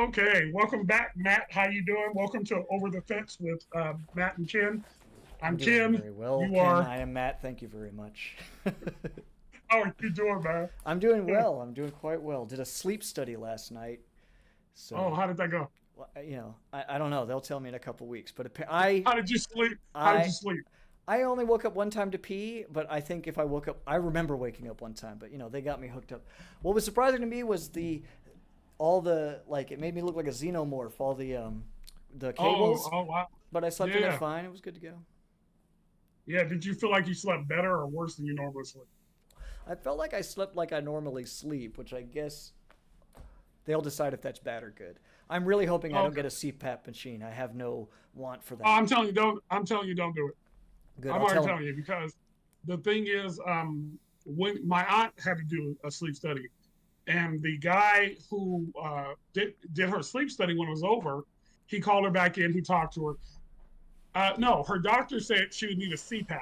Okay, welcome back, Matt. How you doing? Welcome to Over the Fence with Matt and Ken. I'm I'm doing Ken. very well, You Ken. are. I am Matt. Thank you very much. How are you doing, man? I'm doing well. I'm doing quite well. Did a sleep study last night. Oh, So, how did that go? I don't know. They'll tell me in a couple weeks. But I, How did you sleep? How did you I, sleep? I only woke up one time to pee. But I think if I woke up, I remember waking up one time. But they got me hooked up. What was surprising to me was all the like. It made me look like a xenomorph. All the Oh, cables. oh, wow. But I slept in it Yeah, fine. It was good to go. yeah. Did you feel like you slept better or worse than you normally sleep? I felt like I slept like I normally sleep, which I guess they'll decide if that's bad or good. I'm really hoping I don't Okay. get a CPAP machine. I have no want for Oh, that. I'm telling you, don't. I'm telling you, don't do it. Good, I'm I'll already tell them. telling you because the thing is, when my aunt had to do a sleep study, and the guy who did her sleep study when it was over, he called her back in. He talked to her. No, her doctor said she would need a CPAP.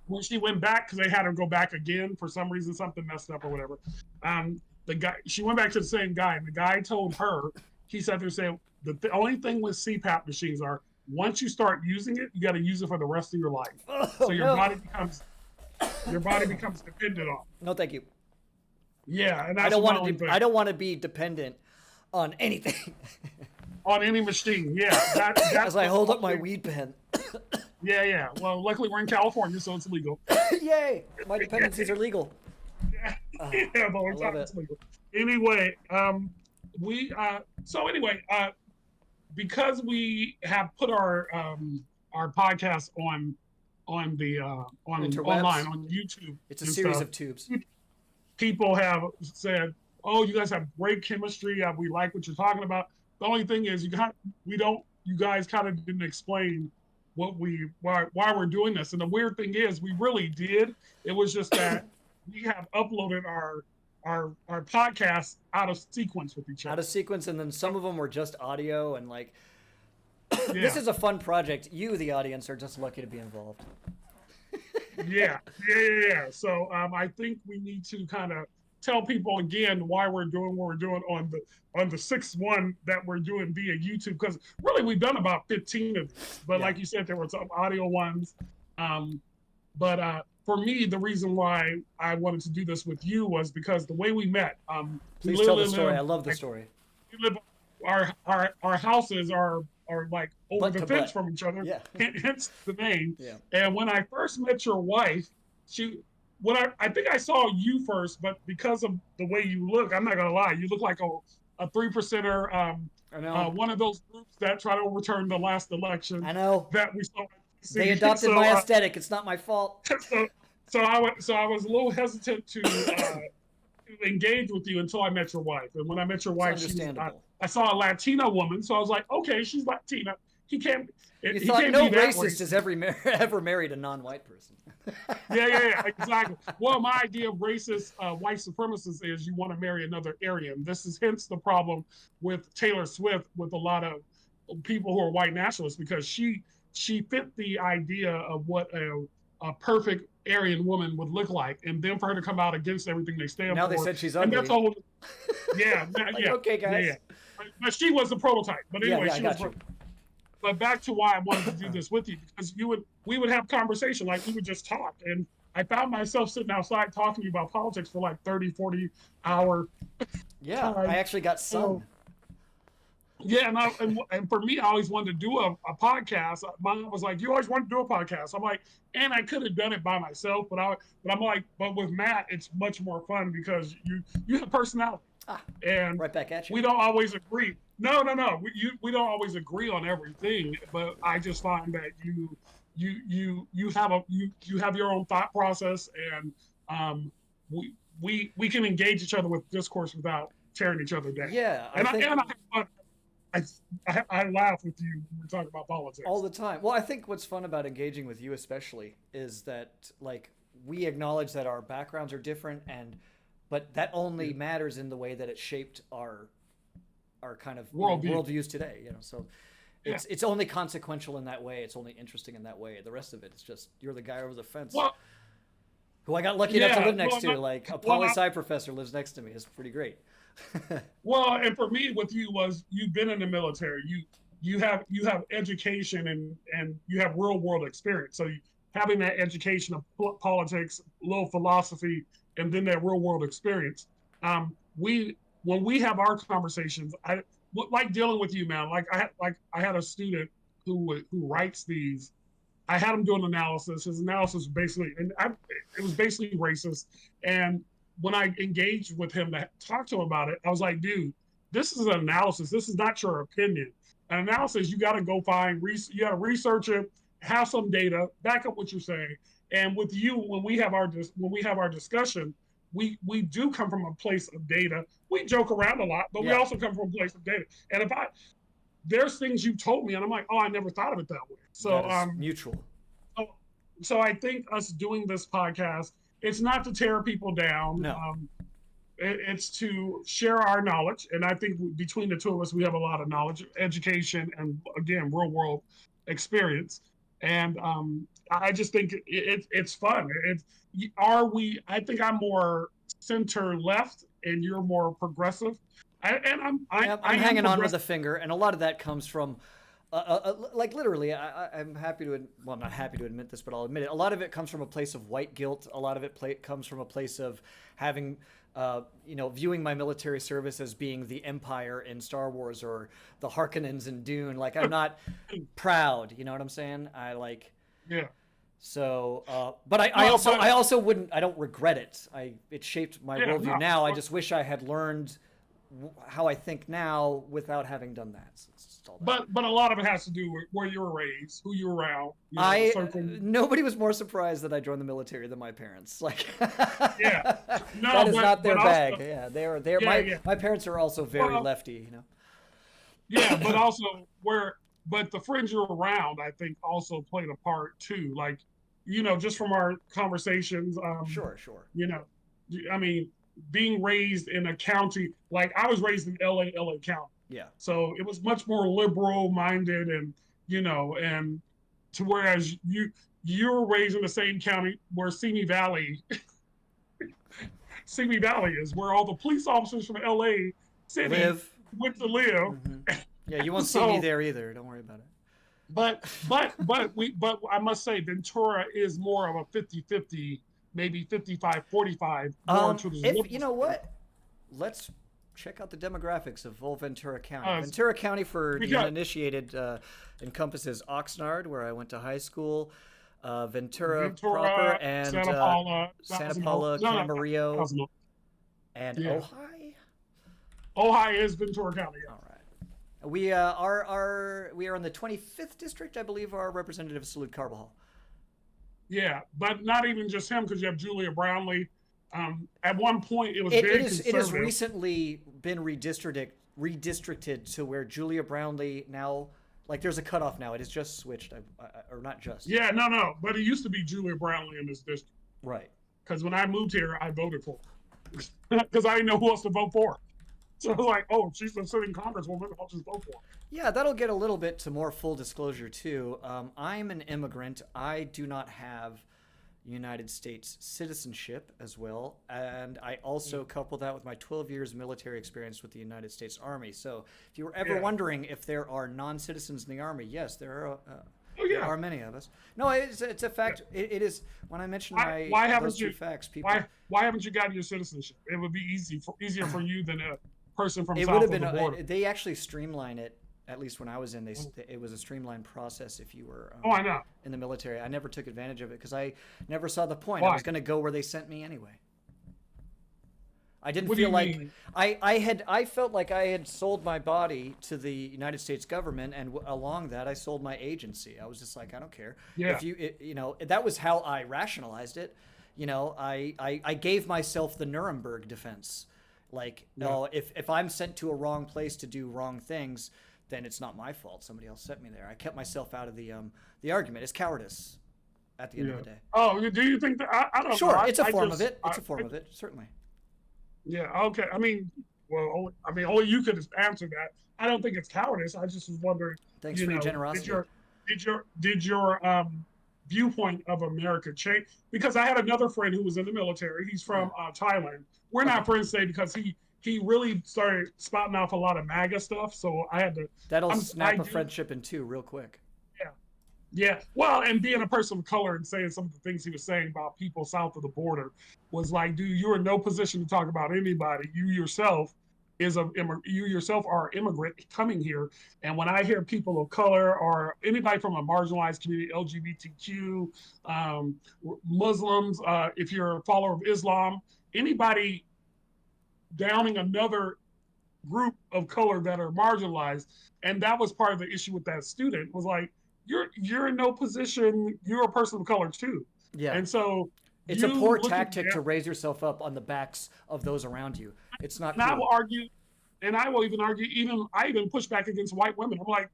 When she went back, because they had her go back again for some reason, something messed up or whatever. The guy, she went back to the same guy, and the guy told her, he said there, saying the only thing with CPAP machines are once you start using it, you got to use it for the rest of your life. Oh So no! your body becomes dependent on it. No, thank you. Yeah, and I that's don't my want only to. thing I don't want to be dependent on anything. on any machine. Yeah, that's As I the hold up my only. weed pen. Yeah, yeah. Well, luckily we're in California, so it's legal. Yay! My dependencies are legal. Yeah, Oh, yeah, the I only love time it. it's legal. Anyway, we so anyway, because we have put our podcast on the on online Interwebs. on YouTube It's a and series stuff, of tubes. people have said, "Oh, you guys have great chemistry. We like what you're talking about." The only thing is, we don't. You guys kind of didn't explain why we're doing this. And the weird thing is, we really did. It was just that we have uploaded our podcasts out of sequence with each Out other. of sequence, and then some So of them were just audio, and like this yeah, is a fun project. You, the audience, are just lucky to be involved. yeah. So I think we need to kind of tell people again why we're doing what we're doing on the sixth one that we're doing via YouTube, because really we've done about 15 of these, but Yeah. like you said, there were some audio ones. But for me, the reason why I wanted to do this with you was because the way we met, we Please tell the literally story. live I love the like story. we live our houses are like over Butt the to fence butt. from each other, Yeah. hence the name. Yeah. And when I first met your wife, she when I think I saw you first, but because of the way you look, I'm not gonna lie, you look like a 3%er, I know. one of those groups that try to overturn the last election I know. that we saw. They See, adopted my aesthetic. It's not my fault. so so I was a little hesitant to engage with you until I met your wife. And when I met your It's wife, understandable. I saw a Latina woman, so I was like, okay, she's Latina. He can't You he thought can't no be that racist racist. has ever married a non-white person. Yeah, exactly. Well, my idea of racist white supremacists is you want to marry another Aryan. This is hence the problem with Taylor Swift with a lot of people who are white nationalists, because she fit the idea of what a perfect Aryan woman would look like, and then for her to come out against everything they stand Now they for, said she's and that's ugly. all. Yeah, Like, okay, yeah. guys. But she was the prototype. But Yeah, anyway, yeah, I she was. got you. But back to why I wanted to do this with you, because we would have conversation, like we would just talk, and I found myself sitting outside talking to you about politics for like 30, 40 hour Yeah, I time. actually got So sun. yeah, and for me, I always wanted to do a podcast. Mom was like, "You always want to do a podcast." I'm like, and I could have done it by myself, but I'm like, but with Matt, it's much more fun because you have personality, Ah, and right back at you. we don't always agree. No. We don't always agree on everything, but I just find that you have your own thought process, and um, we can engage each other with discourse without tearing each other down. Yeah, I And think I have fun. I laugh with you when we talk about all politics. the time. Well, I think what's fun about engaging with you, especially, is that like we acknowledge that our backgrounds are different, and but that only Yeah. matters in the way that it shaped our kind of Worldview. worldviews today. So Yeah. it's only consequential in that way. It's only interesting in that way. The rest of it, it's just you're the guy over the fence Well, who I got lucky enough to yeah. live next to. Like a Well, poli sci professor lives next to me. It's pretty great. Well, and for me, with you was you've been in the military. You have education and you have real world experience. So having that education of politics, a little philosophy, and then that real world experience. We when we have our conversations, I like dealing with you, man. Like I had a student who writes these. I had him do an analysis. His analysis basically, it was basically racist. And when I engaged with him to talk to him about it, I was like, dude, this is an analysis. This is not your opinion. An analysis, you got to go find, you got to research it, have some data, back up what you're saying. And with you, when we have our discussion, we do come from a place of data. We joke around a lot, but we Yeah, also come from a place of data. And if I there's things you've told me, and I'm like, oh, I never thought of it that way. that is mutual. So, so I think us doing this podcast, it's not to tear people down. No. It's to share our knowledge, and I think between the two of us, we have a lot of knowledge, education, and again, real world experience. And I just think it's fun. Are we? I think I'm more center left, and you're more progressive. And Yep, I I'm am hanging on with a progressive. finger, and a lot of that comes from, like literally, I'm happy to, well, I'm not happy to admit this, but I'll admit it. A lot of it comes from a place of white guilt. A lot of it comes from a place of having, viewing my military service as being the Empire in Star Wars or the Harkonnens in Dune. Like I'm not proud. You know what I'm saying? I like. Yeah. So, but I No, also but I also wouldn't I don't regret it. It shaped my yeah, worldview no. now. I just wish I had learned how I think now without having done that. It's just all that. But a lot of it has to do with where you were raised, who you were around, I circle. nobody was more surprised that I joined the military than my parents. Like Yeah. that No, is not their but bag. also, Yeah, they're yeah, yeah. my parents are also very Well, lefty. yeah, but also but the friends you're around, I think, also played a part too. Like, just from our conversations, Sure, sure. you know, I mean, being raised in a county like I was raised in LA County, Yeah. so it was much more liberal minded, and and to whereas you're raised in the same county where Simi Valley is, where all the police officers from LA City Live. went to live. Hmm. Yeah, you won't see me So, there either. Don't worry about it. but I must say Ventura is more of a 50-50, maybe 55-45, more to the If you liberal know side. what, let's check out the demographics of old Ventura County. Uh, Ventura County, for we the got uninitiated, encompasses Oxnard, where I went to high school, Ventura proper, Ventura, and Santa Paula, Santa Thousand Paula, no, no, Camarillo, Thousand and yeah. Ojai. Ojai is Ventura County. Yeah. All right. We are in the 25th district, I believe. Our representative is Salud Carbajal. Yeah, but not even just him, because you have Julia Brownlee. At one point, it was It very is. It has conservative. recently been redistricted to where Julia Brownlee now, like, there's a cutoff now. It is just switched, or not just. Yeah, no, but it used to be Julia Brownlee in this district. Right. Because when I moved here, I voted for her because I didn't know who else to vote for. So I was like, oh, she's a sitting congresswoman, I'll just vote for her. Yeah, that'll get a little bit to more full disclosure too. I'm an immigrant. I do not have United States citizenship as well, and I also couple that with my 12 years military experience with the United States Army. So, if you were ever Yeah. wondering if there are non-citizens in the Army, yes, there are. Oh There yeah. are many of us. No, it's a fact. It is. When I mention Why haven't those two you? facts, people. Why haven't you gotten your citizenship? It would be easier for you than a person from It would south have of been. the border. They actually streamline it. At least when I was in, it was a streamlined process. If you were Oh, I know. in the military, I never took advantage of it because I never saw the point. I Why? was going to go where they sent me anyway. I didn't What do feel you like mean? I felt like I had sold my body to the United States government, and along that, I sold my agency. I was just like, I don't care. Yeah. If that was how I rationalized it. I gave myself the Nuremberg defense. Like, Yeah. oh, if I'm sent to a wrong place to do wrong things, then it's not my fault. Somebody else sent me there. I kept myself out of the argument. It's cowardice at the end of the day. Oh, do you think that? I don't know. Sure, it's a I form just- of it. It's I- a form of it, certainly. Yeah. Okay. I mean, only you could answer that. I don't think it's cowardice. I just was wondering. Thanks for your generosity. Did your viewpoint of America change? Because I had another friend who was in the military. He's from Thailand. We're not Okay. friends today because he really started spouting off a lot of MAGA stuff. So I had to. That'll I'm, snap a friendship in two real quick. Yeah, yeah. Well, and being a person of color and saying some of the things he was saying about people south of the border was like, dude, you're in no position to talk about anybody. You yourself are an immigrant coming here. And when I hear people of color or anybody from a marginalized community, LGBTQ, Muslims, if you're a follower of Islam, anybody downing another group of color that are marginalized, and that was part of the issue with that student, was like, you're in no position, you're a person of color too. Yeah. And so it's a poor tactic to raise yourself up on the backs of those around you. It's not and cool. I will argue, and I will even argue, I even push back against white women. I'm like,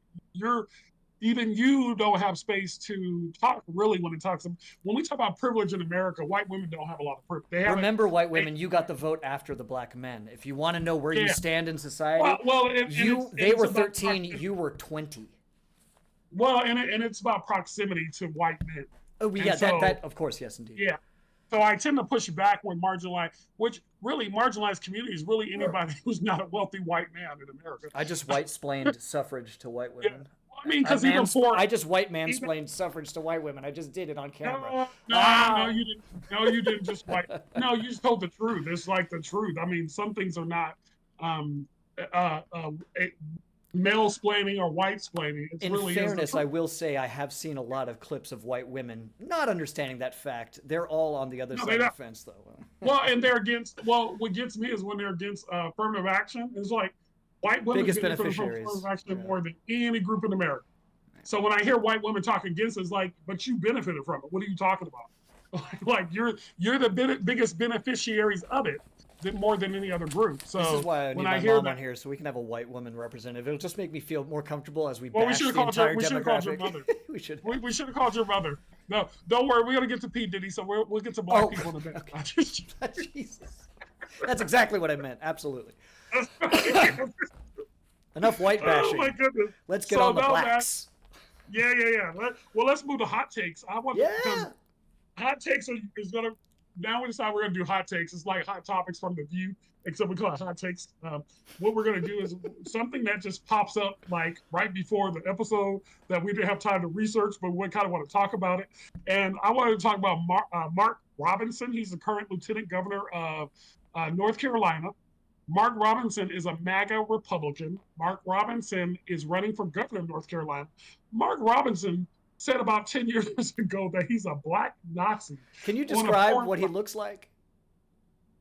even you don't have space to talk really when we talk about privilege in America. White women don't have a lot of privilege. Remember, white women, you got the vote after the black men. If you want to know where you stand in society, they were 13, you were 20. Well, and it's about proximity to white men. Oh yeah, that of course, yes, indeed. Yeah. So I tend to push back when marginalized communities, really anybody who's not a wealthy white man in America. I just white-splained suffrage to white women. Yeah. I mean, because even for I just white mansplained suffrage to white women. I just did it on camera. No, you didn't. No, you didn't just white. No, you just told the truth. It's like the truth. I mean, some things are not male splaining or white splaining. In fairness, I will say I have seen a lot of clips of white women not understanding that fact. They're all on the other side of the fence, though. Well, and they're against. Well, what gets me is when they're against affirmative action. It's like white women biggest benefit beneficiaries from affirmative action more than any group in America. So when I hear white women talk against it, it's like, but you benefited from it. What are you talking about? Like you're the biggest beneficiaries of it. More than any other group. So this is why I need my mom on here, so we can have a white woman representative. It'll just make me feel more comfortable as we bash the entire demographic. We should have called your mother. No, don't worry. We're gonna get to P Diddy, so we'll get to black people in a minute. Okay. Jesus, that's exactly what I meant. Absolutely. Enough white bashing. Oh my goodness. Let's get on the blacks. Yeah. Let's move to hot takes. Because hot takes is gonna. Now we decide we're going to do hot takes. It's like hot topics from The View, except we call it hot takes. What we're going to do is something that just pops up like right before the episode that we didn't have time to research, but we kind of want to talk about it. And I wanted to talk about Mark Robinson. He's the current lieutenant governor of North Carolina. Mark Robinson is a MAGA Republican. Mark Robinson is running for governor of North Carolina. Mark Robinson said about 10 years ago that he's a black Nazi. Can you describe what he looks like?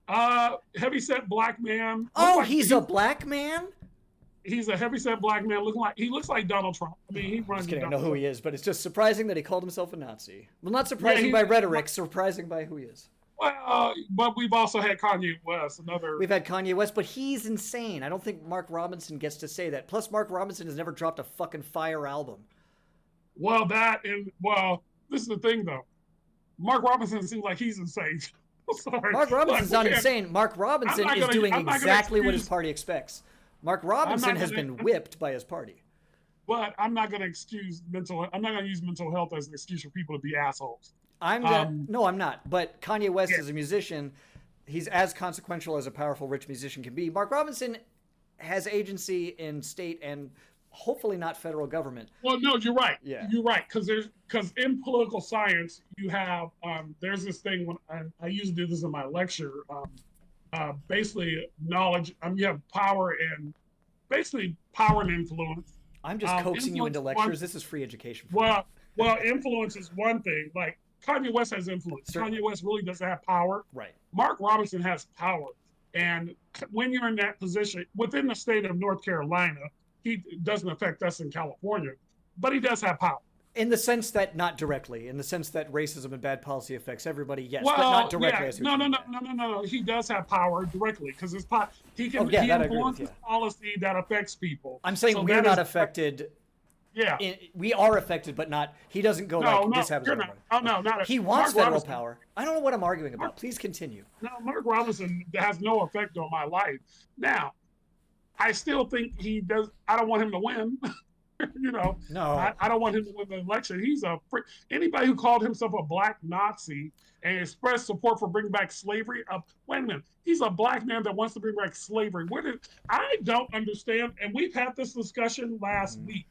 Heavyset black man. Oh, he's a black man? He's a heavyset black man. He looks like Donald Trump. I mean, he runs. Just kidding, I know who he is, but it's just surprising that he called himself a Nazi. Well, not surprising by rhetoric, surprising by who he is. Well, but we've also had Kanye West, We've had Kanye West, but he's insane. I don't think Mark Robinson gets to say that. Plus, Mark Robinson has never dropped a fucking fire album. Well, this is the thing, though. Mark Robinson seems like he's insane. Sorry. Mark Robinson's not insane. Mark Robinson is doing exactly what his party expects. Mark Robinson has been whipped by his party. But I'm not going to use mental health as an excuse for people to be assholes. No, I'm not. But Kanye West is a musician. He's as consequential as a powerful, rich musician can be. Mark Robinson has agency in state and hopefully not federal government. Well, no, you're right. Yeah. You're right. Because in political science, you have, there's this thing when I used to do this in my lecture, basically knowledge, you have power and influence. I'm just coaxing you into lectures. This is free education. Well, influence is one thing. Like Kanye West has influence. Certainly. Kanye West really doesn't have power. Right. Mark Robinson has power. And when you're in that position within the state of North Carolina, he doesn't affect us in California, but he does have power. In the sense that not directly, in the sense that racism and bad policy affects everybody, yes, but not directly. Yeah. No. He does have power directly because he influences policy that affects people. I'm saying we're not affected. Yeah, we are affected, but not. He doesn't go this happens. Not. He wants federal power. I don't know what I'm arguing about. Please continue. No, Mark Robinson has no effect on my life. Now, I still think he does. I don't want him to win. You know, No. I don't want him to win the election. Anybody who called himself a black Nazi and expressed support for bringing back slavery. Wait a minute, he's a black man that wants to bring back slavery. I don't understand, and we've had this discussion last Mhm. week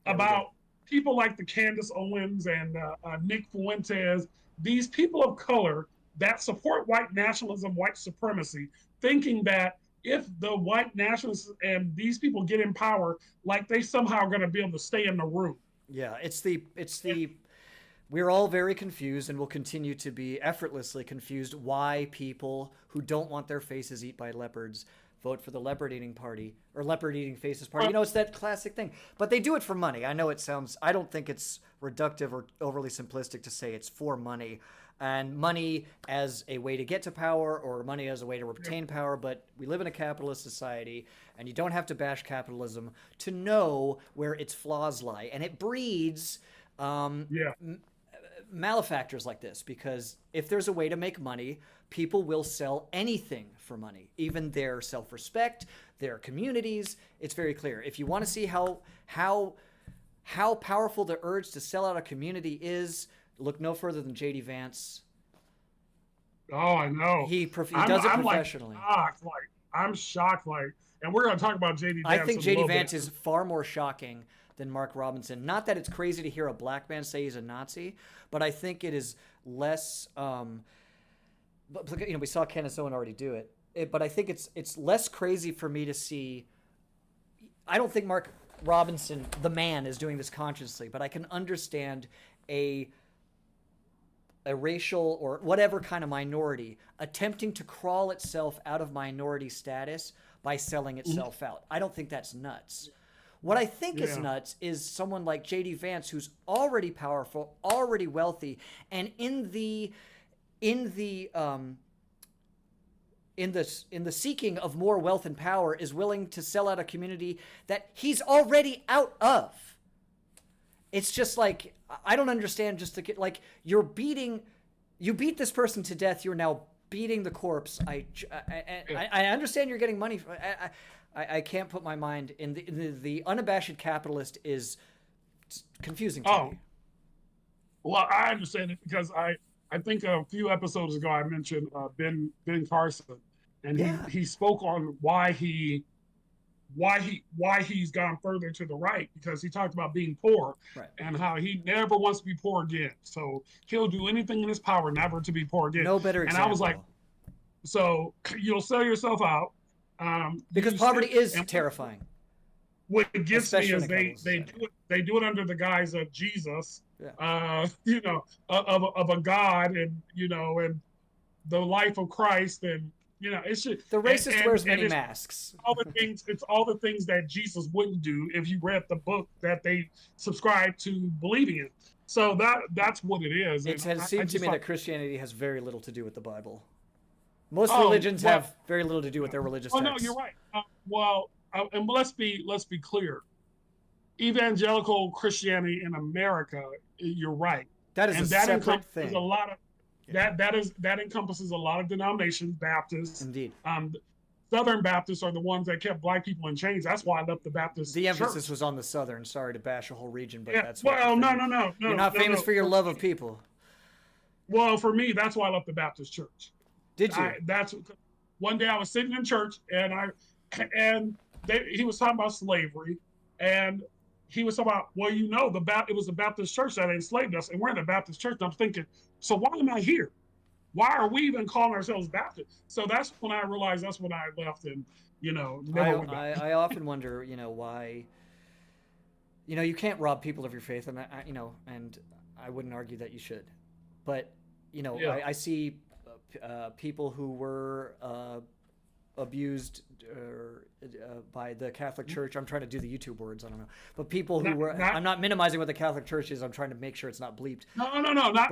Yeah, we did. about people like the Candace Owens and Nick Fuentes, these people of color that support white nationalism, white supremacy, thinking that if the white nationalists and these people get in power, like they somehow are going to be able to stay in the room. Yeah, it's the we're all very confused and will continue to be effortlessly confused why people who don't want their faces eaten by leopards vote for the leopard eating party or leopard eating faces party. You know, it's that classic thing. But they do it for money. I know it sounds, I don't think it's reductive or overly simplistic to say it's for money. And money as a way to get to power or money as a way to retain power. But we live in a capitalist society and you don't have to bash capitalism to know where its flaws lie. And it breeds Yeah. malefactors like this because if there's a way to make money, people will sell anything for money, even their self-respect, their communities. It's very clear. If you want to see how powerful the urge to sell out a community is, look no further than JD Vance. Oh, I know. He does it I'm professionally. I'm shocked. And we're going to talk about JD Vance. I think in a little JD Vance bit. is far more shocking than Mark Robinson. Not that it's crazy to hear a black man say he's a Nazi, but I think it is less. But you know, we saw Candace Owen already do it. But I think it's less crazy for me to see. I don't think Mark Robinson, the man, is doing this consciously, but I can understand a racial or whatever kind of minority attempting to crawl itself out of minority status by selling itself out. I don't think that's nuts. What I think is nuts is someone like JD Vance, who's already powerful, already wealthy, and in the seeking of more wealth and power is willing to sell out a community that he's already out of. It's just like, I don't understand, just to get, like, you beat this person to death, you're now beating the corpse. I understand you're getting money. I can't put my mind in the unabashed capitalist is confusing to me. Well, I understand it because I think a few episodes ago I mentioned Ben Carson, and he spoke on why he's gone further to the right, because he talked about being poor, Right. and how he never wants to be poor again. So he'll do anything in his power never to be poor again. No better example. And I was like, so you'll sell yourself out. Because poverty is terrifying. What gets me is Especially they do it under the guise of Jesus, Yeah. of a God, and and the life of Christ, and it's just, The racist wears many masks. It's all the things that Jesus wouldn't do if you read the book that they subscribe to believing in. So that's what it is. It has seemed to me that Christianity has very little to do with the Bible. Most Oh, religions well- have very little to do with their religious Oh no, texts. you're right. And let's be clear. Evangelical Christianity in America, you're right. That is And a that separate encompasses thing. a lot of that encompasses a lot of denominations. Baptists, Indeed. Southern Baptists are the ones that kept black people in chains. That's why I left the Baptist. The emphasis church. was on the Southern. Sorry to bash a whole region, but Yeah. that's what Well, no. You're not famous for your love of people. Well, for me, that's why I left the Baptist church. Did you? One day I was sitting in church, and he was talking about slavery, and he was talking about, well, it was the Baptist church that enslaved us, and we're in the Baptist church. And I'm thinking, so why am I here? Why are we even calling ourselves Baptist? So that's when I realized that's when I left, and never went back. I often wonder, why. You can't rob people of your faith, and and I wouldn't argue that you should, but I see people who were abused by the Catholic Church. I'm trying to do the YouTube words. I don't know, but people who were. I'm not minimizing what the Catholic Church is. I'm trying to make sure it's not bleeped. No,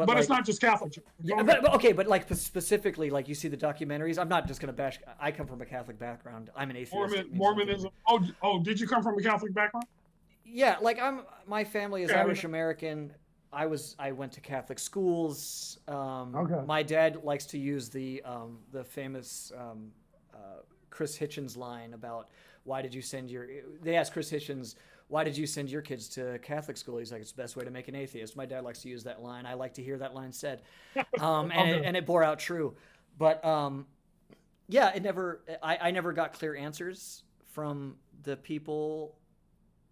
but it's not just Catholic Church. Yeah, but like specifically, like you see the documentaries. I'm not just going to bash. I come from a Catholic background. I'm an atheist. Mormonism. Did you come from a Catholic background? Yeah, like my family is Irish American. I went to Catholic schools. Okay. My dad likes to use the famous Chris Hitchens line about why did you send your. They asked Chris Hitchens, why did you send your kids to Catholic school? He's like, it's the best way to make an atheist. My dad likes to use that line. I like to hear that line said. Okay. And it bore out true. But yeah, I never got clear answers from the people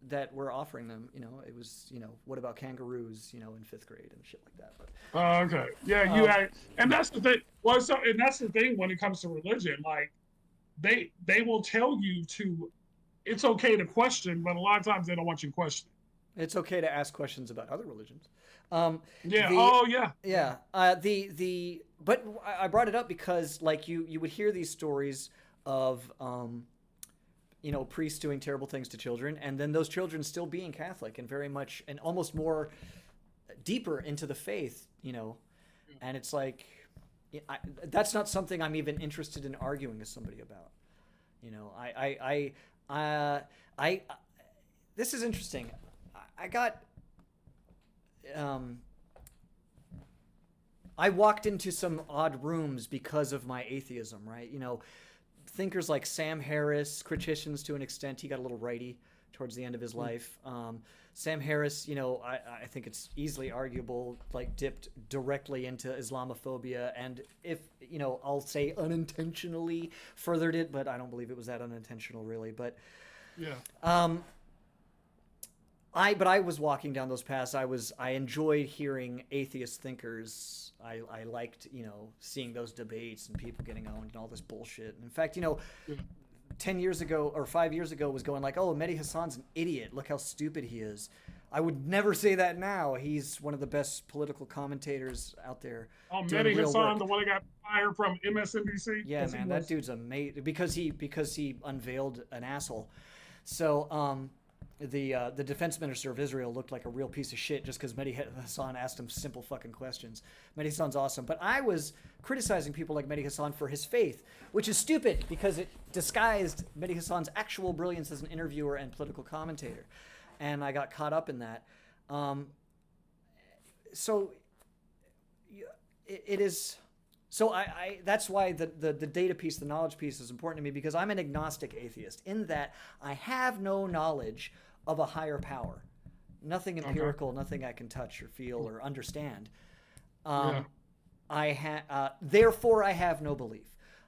that were offering them. It was, what about kangaroos, in fifth grade and shit like that. But Okay. Yeah, you um, had, and that's the thing. Well, so and that's the thing when it comes to religion. Like they will tell you to, it's okay to question, but a lot of times they don't want you to question. it's okay to ask questions about other religions. Um, Yeah. the Oh yeah. Yeah. But I brought it up because like you would hear these stories of priests doing terrible things to children, and then those children still being Catholic and very much and almost more deeper into the faith, and it's like that's not something I'm even interested in arguing with somebody about. You know, I this is interesting. I got um, I walked into some odd rooms because of my atheism, right? Thinkers like Sam Harris, Christians to an extent, he got a little righty towards the end of his life. Sam Harris, I think it's easily arguable, like dipped directly into Islamophobia, and if I'll say unintentionally furthered it, but I don't believe it was that unintentional, really. But Yeah. I was walking down those paths. I enjoyed hearing atheist thinkers. I liked seeing those debates and people getting owned and all this bullshit. And in fact, Yeah. 10 years ago or 5 years ago was going like, oh, Mehdi Hassan's an idiot. Look how stupid he is. I would never say that now. He's one of the best political commentators out there. Oh, doing Mehdi real Hassan, work. the one that got fired from MSNBC. Yeah, Yes, he man, that was. dude's amazing because he unveiled an asshole. So the defense minister of Israel looked like a real piece of shit just because Mehdi Hassan asked him simple fucking questions. Mehdi Hassan's awesome, but I was criticizing people like Mehdi Hassan for his faith, which is stupid because it disguised Mehdi Hassan's actual brilliance as an interviewer and political commentator, and I got caught up in that. So it is. So that's why the data piece, the knowledge piece is important to me because I'm an agnostic atheist in that I have no knowledge of a higher power. Nothing empirical, nothing I can touch or feel or understand. Yeah. Therefore I have no belief.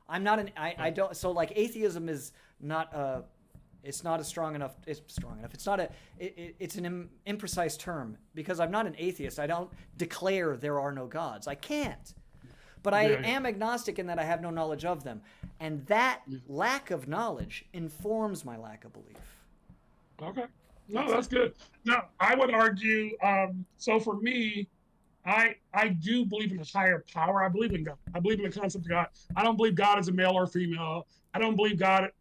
I don't, so like atheism is not it's not a strong enough, it's strong enough. It's not it's an imprecise term because I'm not an atheist. I don't declare there are no gods. I can't. But I am agnostic in that I have no knowledge of them. And that lack of knowledge informs my lack of belief. Okay. No, that's good. No, I would argue. So for me, I do believe in a higher power. I believe in God. I believe in the concept of God. I don't believe God is a male or female. I don't believe God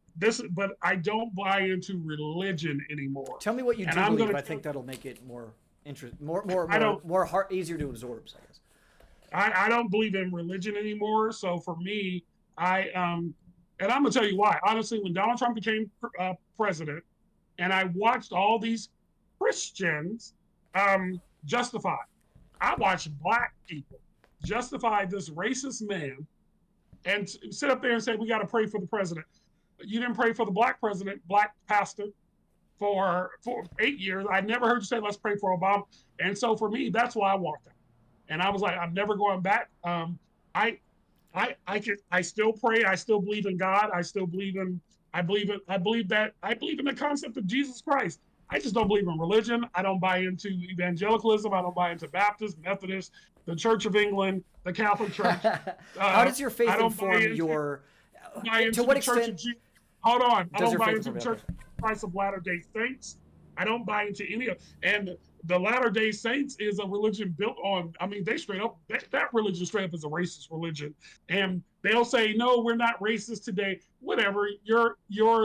but I don't buy into religion anymore. Tell me what you And do I'm believe. gonna. I think that'll make it more I don't. easier to absorb, I guess. I don't believe in religion anymore. So for me, and I'm gonna tell you why. Honestly, when Donald Trump became president, and I watched all these Christians justify, I watched black people justify this racist man and sit up there and say we got to pray for the president. You didn't pray for the black president, black pastor, for 8 years. I never heard you say let's pray for Obama. And so for me, that's why I walked out. And I was like, I'm never going back. I I still pray. I still believe in God. I believe in the concept of Jesus Christ. I just don't believe in religion. I don't buy into evangelicalism. I don't buy into Baptist, Methodist, the Church of England, the Catholic Church. How does your I faith don't buy inform into, your? buy into To what the Church of extent Jesus. Hold on. I does don't your buy faith into the inform? Church of Christ of Latter-day Saints. I don't buy into any of, and the Latter-day Saints is a religion built on, I mean, they straight up, that religion straight up is a racist religion. And they'll say, no, we're not racist today. Whatever, your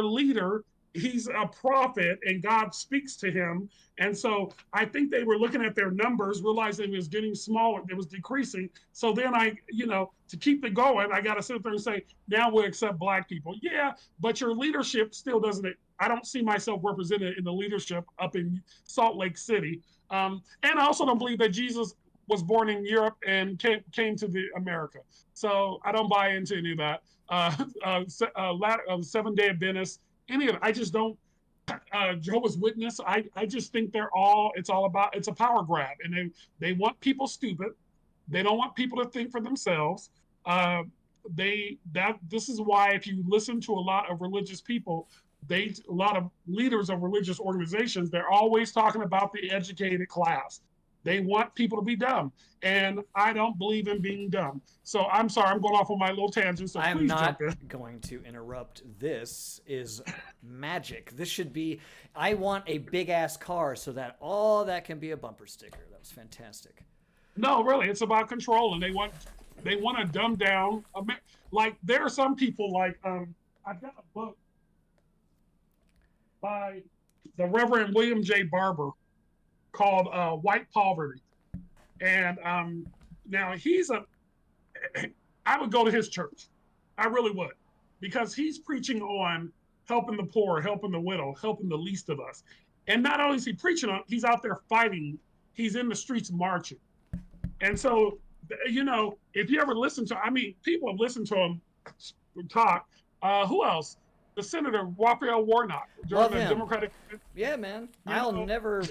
leader, he's a prophet and God speaks to him. And so I think they were looking at their numbers, realizing it was getting smaller, it was decreasing. So then to keep it going, I got to sit there and say, now we'll accept black people. Yeah, but your leadership still doesn't, I don't see myself represented in the leadership up in Salt Lake City. And I also don't believe that Jesus was born in Europe and came to the America. So I don't buy into any of that. Seven-day Adventist, any of it. I just don't. Jehovah's Witness. I just think it's a power grab, and they want people stupid. They don't want people to think for themselves. Uh, this is why if you listen to a lot of religious people, a lot of leaders of religious organizations, they're always talking about the educated class. They want people to be dumb, and I don't believe in being dumb. So I'm sorry, I'm going off on my little tangent. So I'm please not jump in. going to interrupt. This is magic. This should be. I want a big ass car so that all that can be a bumper sticker. That was fantastic. No, really, it's about control, and they want to dumb down. Like there are some people like I've got a book by the Reverend William J. Barber called White Poverty, and now I would go to his church, I really would, because he's preaching on helping the poor, helping the widow, helping the least of us, and not only is he preaching on, he's out there fighting, he's in the streets marching. And so, if you ever listen to, I mean, people have listened to him talk. Who else? The Senator Raphael Warnock during Love the him. Democratic. Yeah, man. You I'll know, never.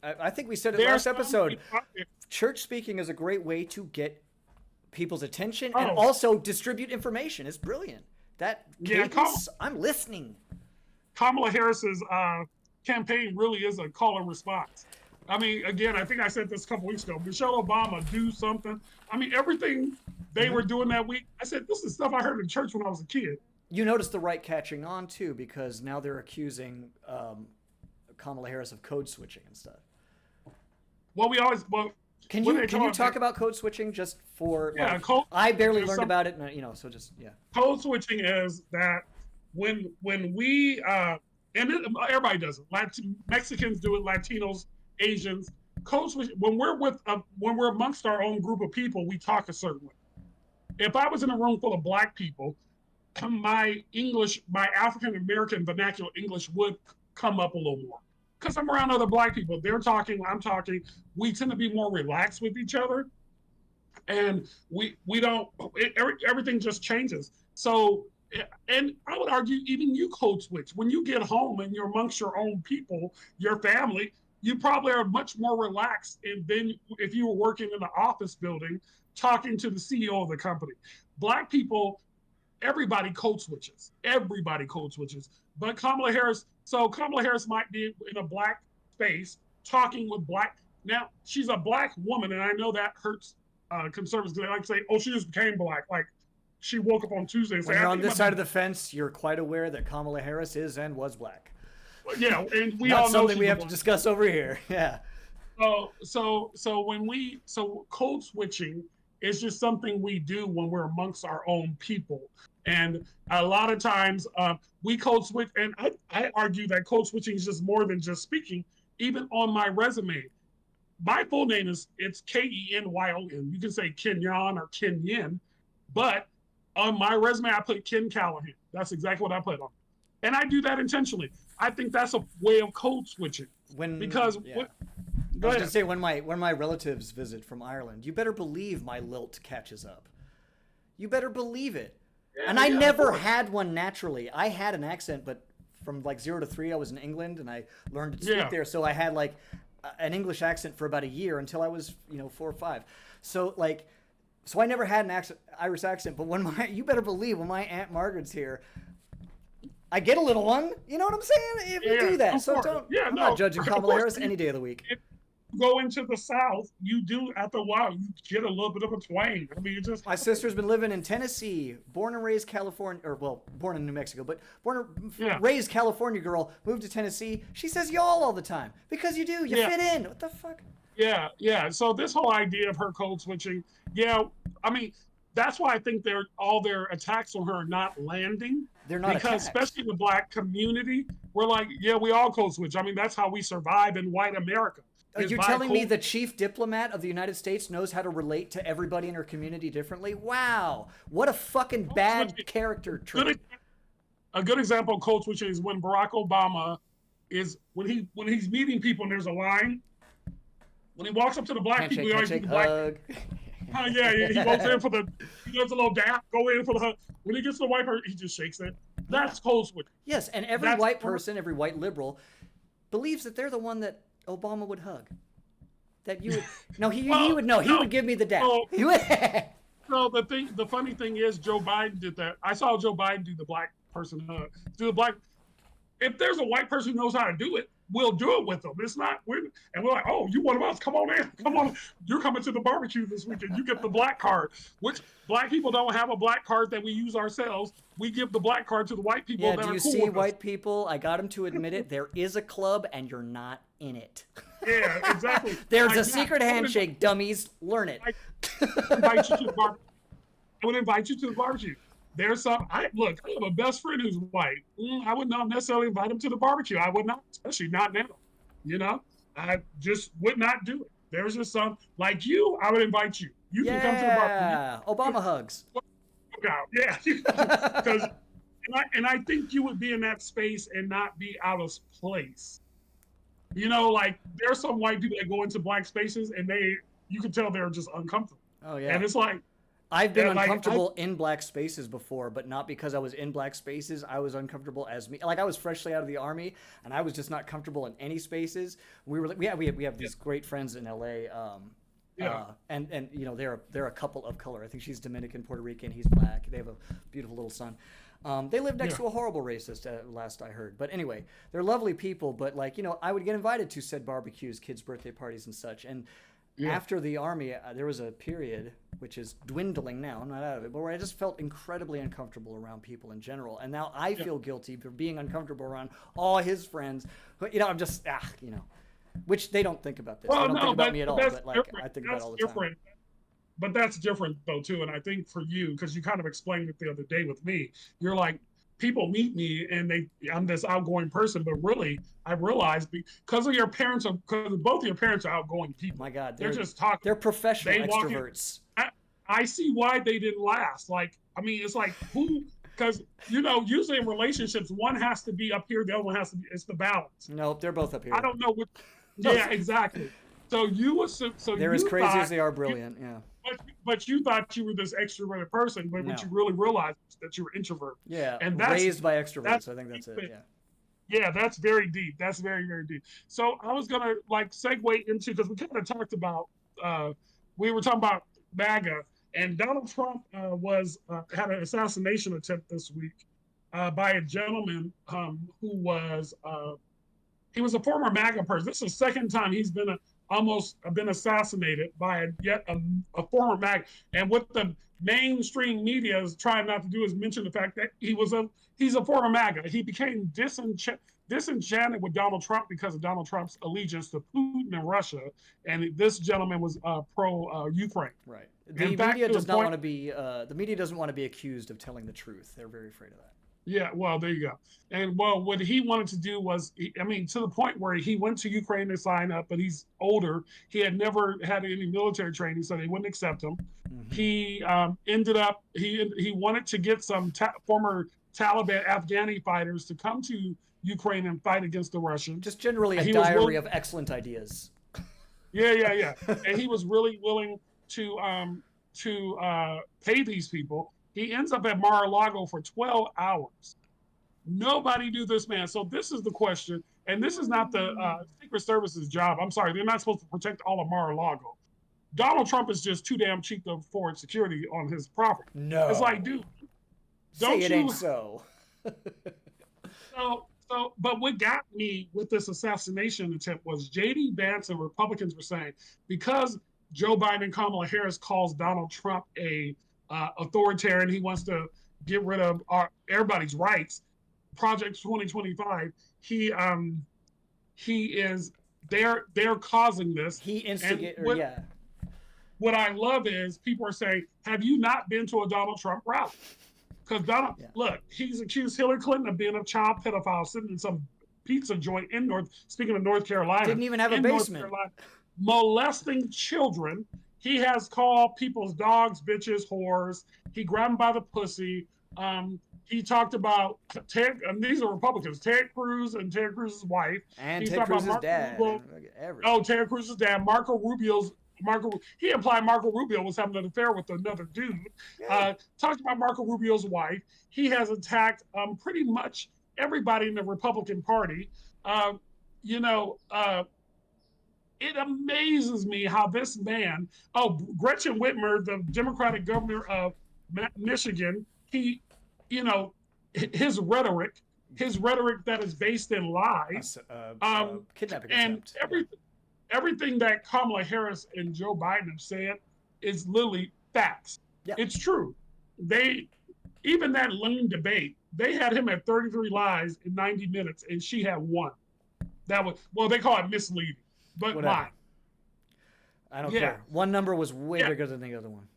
I think we said it there are last some episode. people out there- Church speaking is a great way to get people's attention and Oh. also distribute information. It's brilliant. That Yeah, cadence, I'm listening. Kamala Harris's campaign really is a call and response. I mean, again, I think I said this a couple weeks ago. Michelle Obama, do something. I mean, everything they were doing that week. I said, this is stuff I heard in church when I was a kid. You notice the right catching on too, because now they're accusing Kamala Harris of code switching and stuff. Well, Can when you they can you talk- talk about code switching just for? Yeah, like, code- I barely there's learned some- about it, so just yeah. Code switching is that when we everybody does it. Mexicans do it, Latinos, Asians. Code switch when we're amongst our own group of people, we talk a certain way. If I was in a room full of black people, my African American vernacular English would come up a little more because I'm around other black people. They're talking, I'm talking. We tend to be more relaxed with each other, and we don't. Everything just changes. So, and I would argue even you code switch when you get home and you're amongst your own people, your family. You probably are much more relaxed than if you were working in an office building talking to the CEO of the company. Black people, everybody code switches. Everybody code switches. But Kamala Harris might be in a black space talking with black. Now, she's a black woman, and I know that hurts conservatives. They like to say, oh, she just became black. Like, she woke up on Tuesday and said, When you're on this side of the fence, you're quite aware that Kamala Harris is and was black. Yeah, and we Not all know something we she's have black. to discuss over here. Yeah. So code switching is just something we do when we're amongst our own people, and a lot of times we code switch. And I argue that code switching is just more than just speaking. Even on my resume, my full name it's Kenyon. You can say Kenyon or Kenyon, but on my resume I put Ken Callahan. That's exactly what I put on, and I do that intentionally. I think that's a way of code switching. Because yeah. Go I was ahead. gonna say when my relatives visit from Ireland, you better believe my lilt catches up. You better believe it. And I never had one naturally. I had an accent, but from like 0 to 3, I was in England and I learned to speak there. So I had like an English accent for about a year until I was 4 or 5. So I never had an Irish accent. But you better believe when my Aunt Margaret's here, I get a little one. You know what I'm saying? If we do that, of so course. I'm not judging Of Kamala course. Harris any day of the week. If you go into the South, you do after a while you get a little bit of a twang. I mean, it just My sister's been living in Tennessee, born and raised California, born in New Mexico, but raised California girl, moved to Tennessee. She says y'all all the time because you do. You fit in. What the fuck? Yeah. So this whole idea of her code switching, I mean, that's why I think all their attacks on her are not landing. They're not because attacks. especially the black community, we're like, we all code switch. I mean, that's how we survive in white America. You're telling me the chief diplomat of the United States knows how to relate to everybody in her community differently? Wow. What a fucking bad character trait. A good example of code switching is when Barack Obama when he's meeting people and there's a line. When he walks up to the black people, he always do the black. Hug. He goes in he does a little dap, go in for the hug. When he gets to the white person, he just shakes it. That's code switching. Yes, and every That's white person, every white liberal, believes that they're the one that Obama would hug. That you would no, he would know. He would give me the dap. No. He would. So the funny thing is, Joe Biden did that. I saw Joe Biden do the black person hug. Do the black. If there's a white person who knows how to do it, we'll do it with them. It's not we're like, oh, you one of us? Come on in, come on. You're coming to the barbecue this weekend. You get the black card. Which black people don't have a black card that we use ourselves. We give the black card to the white people. Yeah, that do are you cool see with white us. people? I got him to admit it. There is a club, and you're not in it. Yeah, exactly. There's Like a that. secret handshake, dummies. Learn it. Invite you to the barbecue. I would invite you to the barbecue. There's some. I have a best friend who's white. I would not necessarily invite him to the barbecue. I would not, especially not now. You know, I just would not do it. There's just some like you. I would invite you. You can come to the barbecue. Yeah, Obama hugs. Yeah, because and I think you would be in that space and not be out of place. You know, like there's some white people that go into black spaces and you can tell they're just uncomfortable. Oh yeah. And it's like. I've been Yeah, like, uncomfortable in black spaces before, but not because I was in black spaces. I was uncomfortable as me. Like I was freshly out of the army, and I was just not comfortable in any spaces. We have these great friends in LA. And you know they're a couple of color. I think she's Dominican, Puerto Rican. He's black. They have a beautiful little son. They live next to a horrible racist, last I heard. But anyway, they're lovely people. But like I would get invited to said barbecues, kids' birthday parties, and such. And after the army, there was a period, which is dwindling now, I'm not out of it, but where I just felt incredibly uncomfortable around people in general. And now I feel guilty for being uncomfortable around all his friends. But, I'm just, which they don't think about this. Well, they don't no, think about but me at all, that's but like different. I think That's about it all the different. But that's different though too. And I think for you, because you kind of explained it the other day with me, you're like, people meet me and I'm this outgoing person, but really I realized because of your parents, because both of your parents are outgoing people. My God, they're just talking. They're professional They walk in- extroverts. I see why they didn't last. Like, I mean, it's like because usually in relationships, one has to be up here, the other one has to be. It's the balance. Nope, they're both up here. I don't know what. Yeah, exactly. So they're as crazy as they are brilliant. Yeah. But you thought you were this extroverted person, but what you really realized is that you were introvert. Yeah, and raised by extroverts. I think that's it. Yeah, that's very deep. That's very, very deep. So I was gonna segue into because we kind of talked about we were talking about MAGA, and Donald Trump had an assassination attempt this week by a gentleman who was he was a former MAGA person. This is the second time he's been almost been assassinated by a former MAGA. And what the mainstream media is trying not to do is mention the fact that he's a former MAGA. He became disenchanted with Donald Trump because of Donald Trump's allegiance to Putin and Russia. And this gentleman was pro-Ukraine. Right. The media does not want to be. The media doesn't want to be accused of telling the truth. They're very afraid of that. Yeah, well, there you go. And what he wanted to do was, to the point where he went to Ukraine to sign up, but he's older. He had never had any military training, so they wouldn't accept him. Mm-hmm. He ended up, he wanted to get some former Taliban Afghani fighters to come to Ukraine and fight against the Russians. Just generally a diary of excellent ideas. Yeah. And he was really willing to pay these people. He ends up at Mar-a-Lago for 12 hours. Nobody knew this man. So this is the question, and this is not the Secret Service's job. I'm sorry, they're not supposed to protect all of Mar-a-Lago. Donald Trump is just too damn cheap to afford security on his property. No. It's like, dude, don't it ain't so. But what got me with this assassination attempt was J.D. Vance and Republicans were saying, because Joe Biden and Kamala Harris calls Donald Trump a authoritarian, he wants to get rid of everybody's rights. Project 2025. They're causing this. He instigated. Yeah. What I love is people are saying, "Have you not been to a Donald Trump rally?" Because look, he's accused Hillary Clinton of being a child pedophile sitting in some pizza joint in North Carolina. Didn't even have a basement. Molesting children. He has called people's dogs bitches, whores. He grabbed them by the pussy. He talked about Ted, and these are Republicans, Ted Cruz and Ted Cruz's wife. And Ted Cruz's dad. Ted Cruz's dad, Marco Rubio's he implied Marco Rubio was having an affair with another dude. Yeah. Talked about Marco Rubio's wife. He has attacked pretty much everybody in the Republican Party. Um, you know, it amazes me how this man, Gretchen Whitmer, the Democratic governor of Michigan, he, you know, his rhetoric, that is based in lies, Kidnapping and attempt. everything that Kamala Harris and Joe Biden have said is literally facts. Yeah. It's true. Even that lame debate, they had him at 33 lies in 90 minutes, and she had one. That was, well, they call it misleading, but Whatever. mine. I don't Yeah. care. One number was way Yeah. bigger than the other one.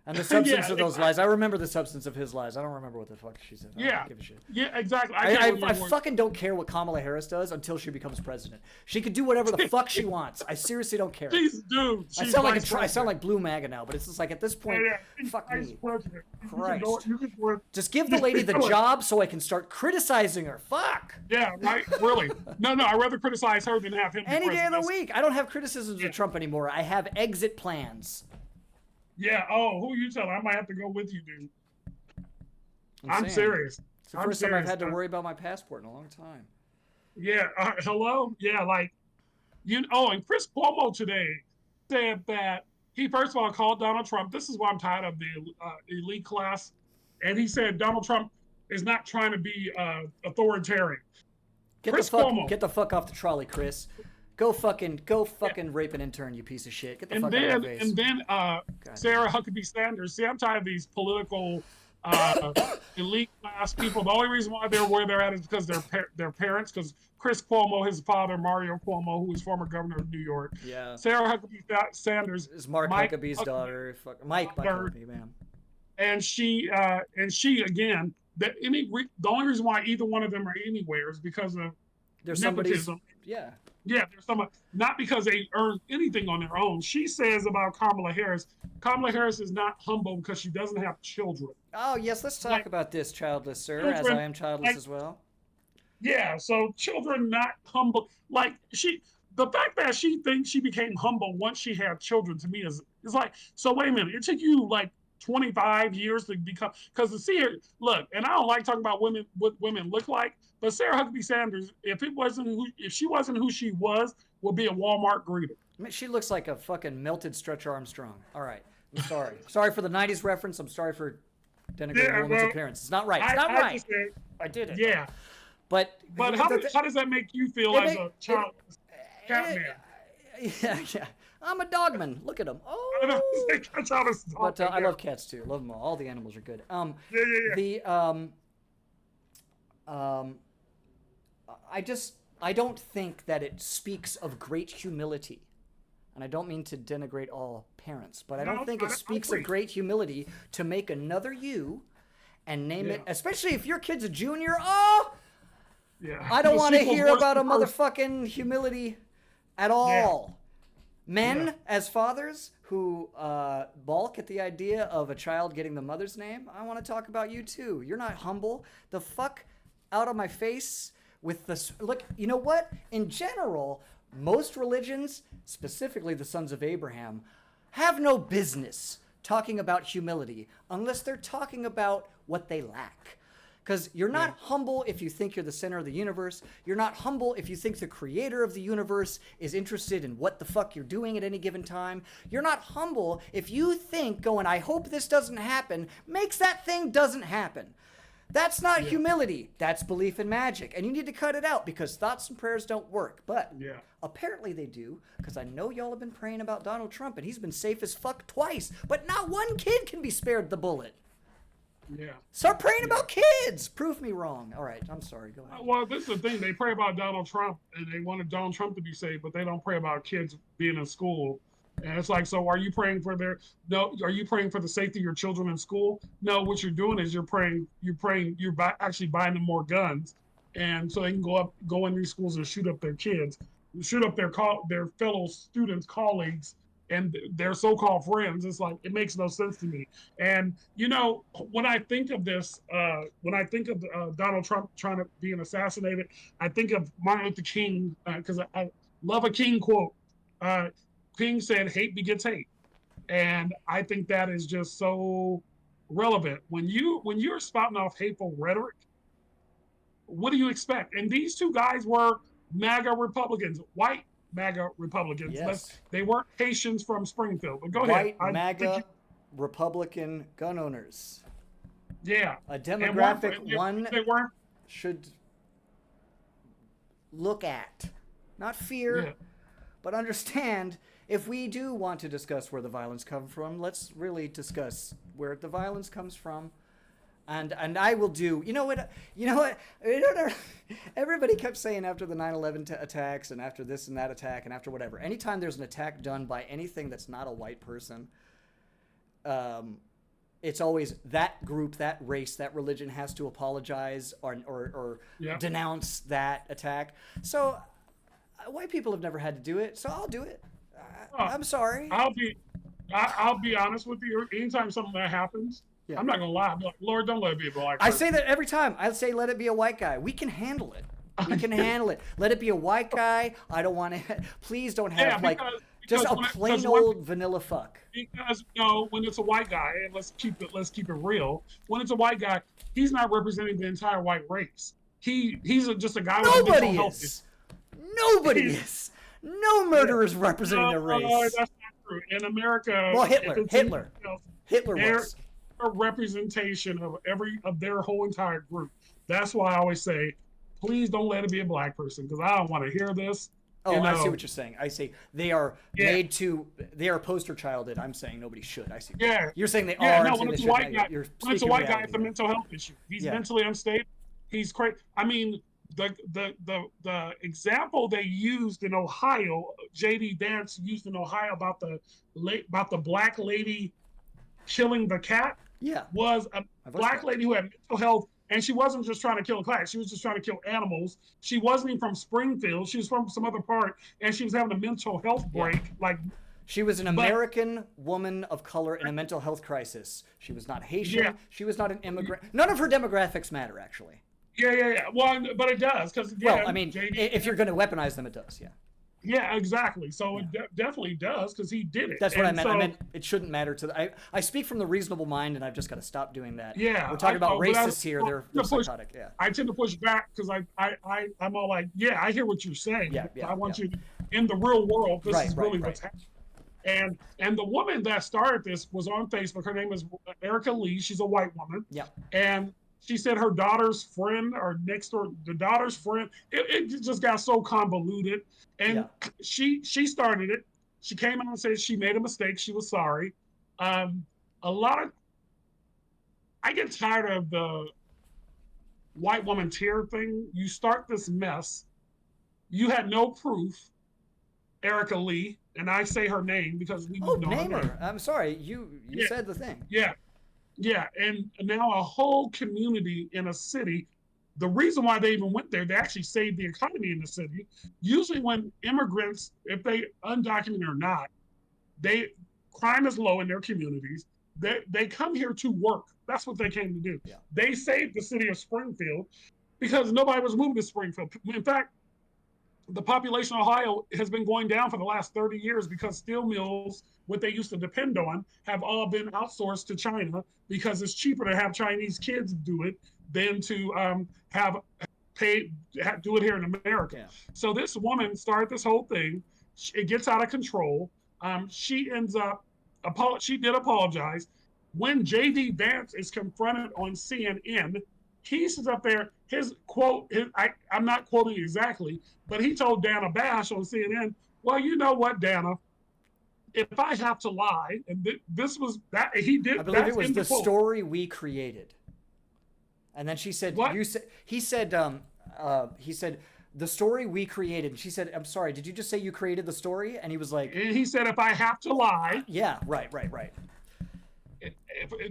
And the substance Yeah, of those lies, I remember the substance of his lies. I don't remember what the fuck she said. I Yeah. don't give a shit. Yeah, exactly. I can't remember. fucking don't care what Kamala Harris does until she becomes president. She could do whatever the fuck she wants. I seriously don't care. She's dude. I She's sound like vice I sound president. like Blue MAGA now, but it's just like at this point, She's fuck vice me. president. Christ. You can do it. Just give the lady the job so I can start criticizing her. Fuck. Yeah, right. Really. No, I'd rather criticize her than have him. be Any day of the president. week. I don't have criticisms of Trump anymore. I have exit plans. Yeah. Oh, who you telling? I might have to go with you, dude. I'm saying. serious. It's the I'm first time I've serious. had to worry about my passport in a long time. Yeah. Hello. Yeah. Like, and Chris Cuomo today said that he first of all called Donald Trump. This is why I'm tired of the elite class, and he said Donald Trump is not trying to be authoritarian. Get Chris the fuck Cuomo. get the fuck off the trolley, Chris. Go fucking rape an intern, you piece of shit. Get the And fuck out of then, my face. and then Sarah Huckabee Sanders. See, I'm tired of these political elite class people. The only reason why they're where they're at is because their parents. Because Chris Cuomo, his father, Mario Cuomo, who was former governor of New York. Yeah. Sarah Huckabee Sanders Is Mark Mike Huckabee's Huckabee. daughter. Mike Huckabee, man. and she again. The only reason why either one of them are anywhere is because of There's somebody's. nepotism. Yeah. Yeah, there's someone, not because they earned anything on their own. She says about Kamala Harris is not humble because she doesn't have children. Oh yes, let's talk Like, about this, childless sir, as children, I am childless as well. Yeah, so children not humble. Like the fact that she thinks she became humble once she had children to me is like, so wait a minute, it took you like 25 years to become, because to see her, look, and I don't like talking about women, what women look like, but Sarah Huckabee Sanders, if she wasn't who she was, would be a Walmart greeter. I mean, she looks like a fucking melted Stretch Armstrong. All right, I'm sorry. Sorry for the '90s reference. I'm sorry for denigrating a woman's appearance. It's not right. It's not right. I did it. Yeah, But how does that make you feel as a child? Catman. Yeah. I'm a dogman. Look at him. Oh. But I love cats too. Love them all. All the animals are good. Yeah. I don't think that it speaks of great humility. And I don't mean to denigrate all parents, but I don't think it speaks of great humility to make another you and name it, especially if your kid's a junior. Oh, Yeah. I don't want to hear about a motherfucking humility at all. Men, as fathers who balk at the idea of a child getting the mother's name, I want to talk about you too. You're not humble. The fuck out of my face with this. Look, you know what? In general, most religions, specifically the sons of Abraham, have no business talking about humility unless they're talking about what they lack. Because you're not humble if you think you're the center of the universe. You're not humble if you think the creator of the universe is interested in what the fuck you're doing at any given time. You're not humble if you think going, I hope this doesn't happen, makes that thing doesn't happen. That's not humility. That's belief in magic. And you need to cut it out because thoughts and prayers don't work. But apparently they do, because I know y'all have been praying about Donald Trump and he's been safe as fuck twice. But not one kid can be spared the bullet. Yeah. Start praying about kids. Prove me wrong. All right. I'm sorry. Go ahead. Well, this is the thing. They pray about Donald Trump and they wanted Donald Trump to be saved, but they don't pray about kids being in school. And it's like, so are you praying for are you praying for the safety of your children in school? No, what you're doing is you're actually buying them more guns. And so they can go in these schools and shoot up their kids, shoot up their fellow students, colleagues, and their so-called friends. It's like, it makes no sense to me. And, when I think of this, when I think of Donald Trump trying to be assassinated, I think of Martin Luther King, because I love a King quote. Ping said hate begets hate. And I think that is just so relevant. When you're spouting off hateful rhetoric, what do you expect? And these two guys were MAGA Republicans, white MAGA Republicans. Yes. They weren't Haitians from Springfield. But go White ahead. MAGA Republican gun owners. Yeah. A demographic one they weren't should look at. Not fear, yeah. but understand. If we do want to discuss where the violence comes from, let's really discuss where the violence comes from. And I will do. You know what? Everybody kept saying after the 9/11 attacks and after this and that attack and after whatever. Anytime there's an attack done by anything that's not a white person, it's always that group, that race, that religion has to apologize or Yeah. denounce that attack. So white people have never had to do it, so I'll do it. I'm sorry. I'll be honest with you. Anytime something that happens, Yeah. I'm not gonna lie. I'll be like, Lord, don't let it be a black I person. say that every time. I say, let it be a white guy. We can handle it. We can handle it. Let it be a white guy. I don't want to. Please don't have just a plain old vanilla fuck. Because when it's a white guy, and let's keep it real. When it's a white guy, he's not representing the entire white race. He's just a guy with a Nobody mental health is. Nobody is. No murderer is representing a race. No, that's not true. In America, Well, Hitler they're was. a representation of their whole entire group. That's why I always say, please don't let it be a black person, because I don't want to hear this. Oh, I see what you're saying. I see. They are they are poster childed. I'm saying nobody should. I see. Yeah. You're saying they Yeah, are. no, I'm when saying it's they a white shouldn't. guy, You're when it's a speaking white guy, reality it's a there. mental health issue. He's Yeah. mentally unstable. He's crazy. I mean, the example they used in Ohio, JD Vance used in Ohio about the black lady killing the cat, Yeah. was a I've black watched that. lady who had mental health, and she wasn't just trying to kill a cat. She was just trying to kill animals. She wasn't even from Springfield. She was from some other part, and she was having a mental health break. Like, She was an American woman of color in a mental health crisis. She was not Haitian. Yeah. She was not an immigrant. None of her demographics matter, actually. yeah. Well, but it does, because Well, I mean, if you're going to weaponize them, it does, yeah. yeah, exactly. So it definitely does, because he did it. That's what And I meant. so- I meant it shouldn't matter to the. I speak from the reasonable mind, and I've just got to stop doing that. Yeah, We're talking about but racists here. They're psychotic. Yeah. I tend to push back because I'm all like, yeah, I hear what you're saying. Yeah, but yeah, I want yeah. you in the real world. This Right, is right, really right. what's happening. And the woman that started this was on Facebook. Her name is Erica Lee. She's a white woman. Yeah. And she said her daughter's friend, or next door, the daughter's friend, it just got so convoluted. And she started it. She came out and said she made a mistake. She was sorry. I get tired of the white woman tear thing. You start this mess. You had no proof, Erica Lee, and I say her name because we know name her. her. I'm sorry. You said the thing. Yeah, and now a whole community in a city. The reason why they even went there, they actually saved the economy in the city. Usually, when immigrants, if they undocumented or not, crime is low in their communities. They come here to work. That's what they came to do. Yeah. They saved the city of Springfield because nobody was moving to Springfield. In fact, the population of Ohio has been going down for the last 30 years because steel mills, what they used to depend on, have all been outsourced to China because it's cheaper to have Chinese kids do it than to do it here in America. Yeah. So this woman started this whole thing. It gets out of control. She ends up, she did apologize. When JD Vance is confronted on CNN, he sits up there, his quote, I'm not quoting exactly, but he told Dana Bash on CNN, well, you know what, Dana, if I have to lie, and this was that he did. I believe it was the story we created. And then she said, what? He said, the story we created. And she said, I'm sorry, did you just say you created the story? And he was like, and he said, if I have to lie. Yeah, right.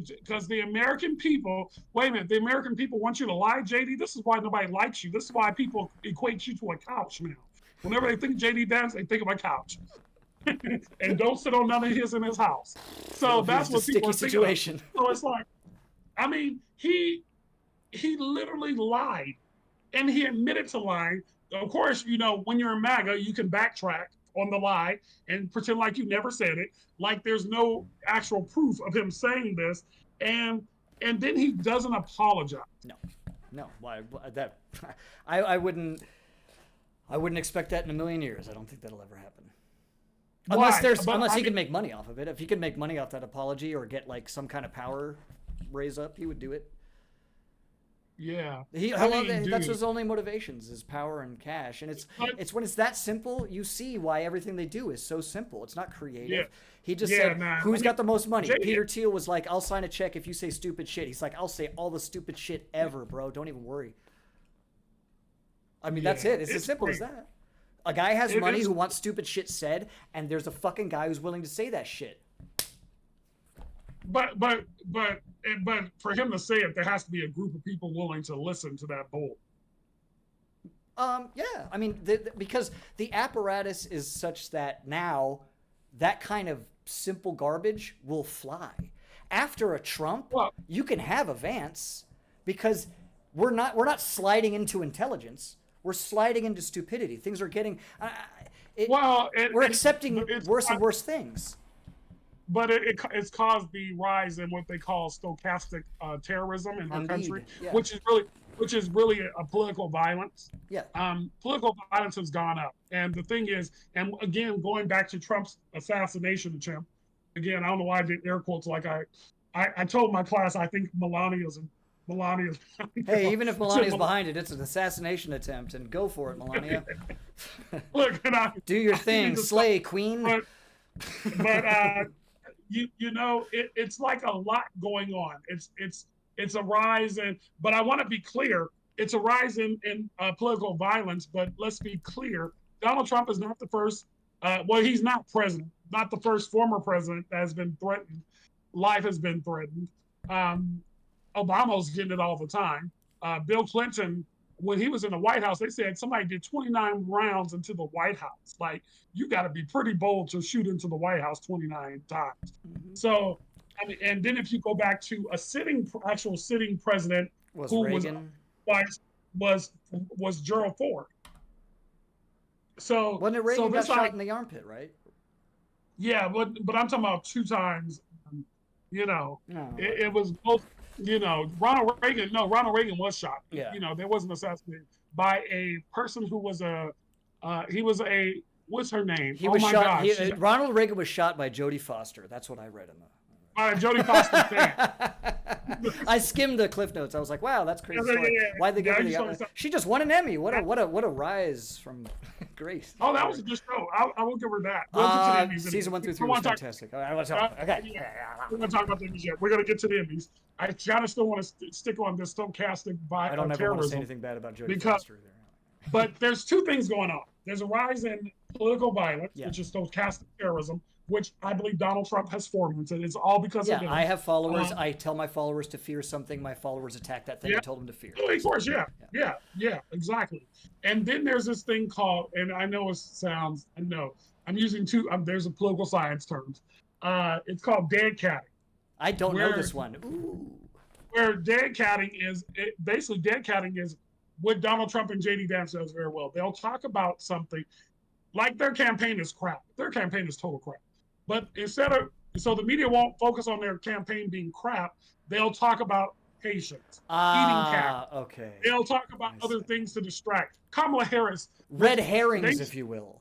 Because the American people, wait a minute, the American people want you to lie, JD. This is why nobody likes you. This is why people equate you to a couch now. Whenever they think JD Vance, they think of a couch. And don't sit on none of his in his house. So that's what people are thinking of. So it's like, I mean, he literally lied, and he admitted to lying. Of course, when you're in MAGA, you can backtrack on the lie and pretend like you never said it, like there's no actual proof of him saying this, and then he doesn't apologize. No. Why that? I wouldn't. I wouldn't expect that in a million years. I don't think that'll ever happen. Unless he could make money off of it. If he could make money off that apology or get like some kind of power raise up, he would do it. Yeah, That's his only motivations is power and cash, and it's when it's that simple. You see why everything they do is so simple. It's not creative. Yeah. He just said, "Who's got the most money?" Peter Thiel was like, "I'll sign a check if you say stupid shit." He's like, "I'll say all the stupid shit ever, bro. Don't even worry." I mean, that's it. It's as simple as that. A guy has money who wants stupid shit said, and there's a fucking guy who's willing to say that shit. But for him to say it, there has to be a group of people willing to listen to that bull. Yeah. I mean, because the apparatus is such that now that kind of simple garbage will fly. After a Trump, you can have a Vance because we're not sliding into intelligence. We're sliding into stupidity. Things are getting. We're accepting worse and worse things. But it's caused the rise in what they call stochastic terrorism in our country, yeah. which is really a political violence. Yeah. Political violence has gone up, and the thing is, and again, going back to Trump's assassination attempt, again, I don't know why I did air quotes. Like I told my class, I think Melania's. Hey, even if Melania's behind it, it's an assassination attempt, and go for it, Melania. Look, do your thing, slay, queen. But you know, it's like a lot going on. It's a rise in, but I want to be clear, it's a rise in political violence. But let's be clear, Donald Trump is not the first. He's not president, not the first former president that has been threatened. Life has been threatened. Obama's getting it all the time. Bill Clinton, when he was in the White House, they said somebody did 29 rounds into the White House. Like, you got to be pretty bold to shoot into the White House 29 times. Mm-hmm. So, I mean, and then if you go back to a actual sitting president who Reagan. was Gerald Ford. So wasn't it Reagan got shot in the armpit, right? Yeah, but I'm talking about 2 times. You know, it was both. You know, Ronald Reagan was shot. Yeah. You know, there was an assassination by a person who was what's her name? He was shot. Ronald Reagan was shot by Jodie Foster. That's what I read in the. By a Jodie Foster fan. I skimmed the cliff notes. I was like, wow, that's crazy. Why'd they give her the? She just won an Emmy. What a rise from grace. Oh, that was a good show. I will give her that. Season 1 through 3 was fantastic. Okay. We're going to talk about the Emmys yet. We're going to get to the Emmys. I kind of still want to stick on this stochastic I don't ever want to say anything bad about Jodie Foster either. But there's 2 things going on. There's a rise in political violence, which is stochastic terrorism, which I believe Donald Trump has fomented. It's all because of him. I have followers. I tell my followers to fear something. My followers attack that thing I told them to fear. Oh, of course, yeah, exactly. And then there's this thing called, and I know I'm using 2, there's a political science terms. It's called dead catting. I don't know this one. Ooh. Where dead catting is, what Donald Trump and JD Vance does very well. They'll talk about something like their campaign is crap. Their campaign is total crap. But so the media won't focus on their campaign being crap. They'll talk about patience, eating cat. Okay. They'll talk about other things to distract. Kamala Harris. Red herrings, if you will.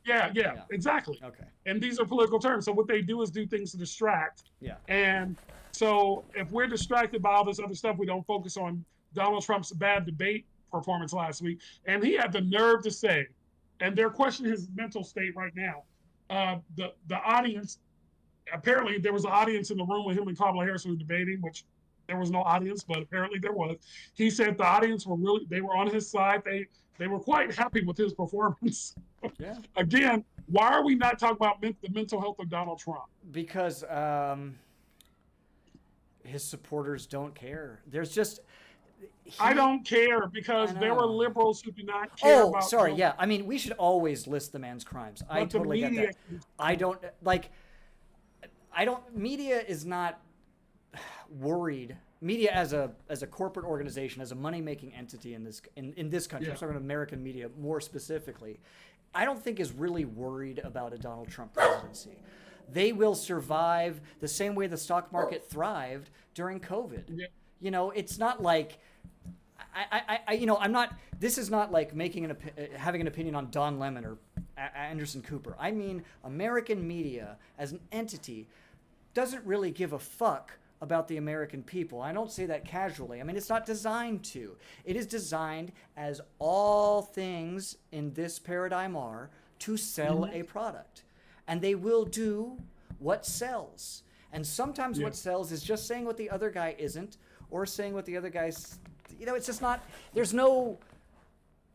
Yeah, exactly. Okay. And these are political terms. So what they do is do things to distract. Yeah. And so if we're distracted by all this other stuff, we don't focus on Donald Trump's bad debate performance last week. And he had the nerve to say, and they're questioning his mental state right now. The audience, apparently there was an audience in the room with him and Kamala Harris who were debating, which there was no audience, but apparently there was. He said the audience they were on his side. They were quite happy with his performance. Yeah. Again, why are we not talking about the mental health of Donald Trump? Because his supporters don't care. There's just... I don't care because there were liberals who do not care about... Oh, sorry, yeah. I mean, we should always list the man's crimes. I totally get that. I don't... Media is not worried media as a corporate organization, as a money making entity in this country. Yeah. I'm talking about American media more specifically. I don't think is really worried about a Donald Trump presidency. They will survive the same way the stock market thrived during COVID. Yeah. You know, it's not like I'm not. This is not like having an opinion on Don Lemon or Anderson Cooper. I mean, American media as an entity doesn't really give a fuck about the American people. I don't say that casually. I mean, it's not designed to. It is designed, as all things in this paradigm are, to sell a product. And they will do what sells. And sometimes what sells is just saying what the other guy isn't, or saying what the other guy's, it's just not, there's no,